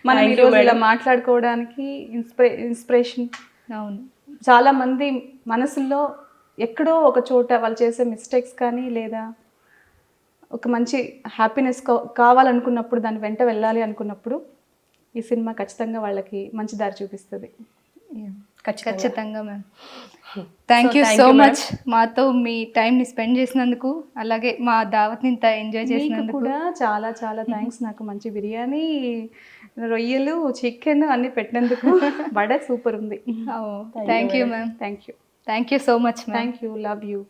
మనం ఈరోజు ఇలా మాట్లాడుకోవడానికి ఇన్స్పిరేషన్.
అవును.
చాలా మంది మనసుల్లో ఎక్కడో ఒక చోట వాళ్ళు చేసే మిస్టేక్స్ కానీ లేదా ఒక మంచి హ్యాపీనెస్ కావాలనుకున్నప్పుడు, దాని వెంట వెళ్ళాలి అనుకున్నప్పుడు ఈ సినిమా ఖచ్చితంగా వాళ్ళకి మంచి దారి చూపిస్తుంది.
ఖచ్చితంగా ma'am. Thank you so much మాతో మీ టైంని స్పెండ్ చేసినందుకు, అలాగే మా దావత్ని ఇంత ఎంజాయ్ చేసినందుకు
కూడా చాలా చాలా థ్యాంక్స్. నాకు మంచి బిర్యానీ, రొయ్యలు, చికెన్ అన్ని పెట్టినందుకు. వడ సూపర్ ఉంది.
Thank you ma'am.
Thank you.
Thank you so much ma'am.
Thank you. Love you.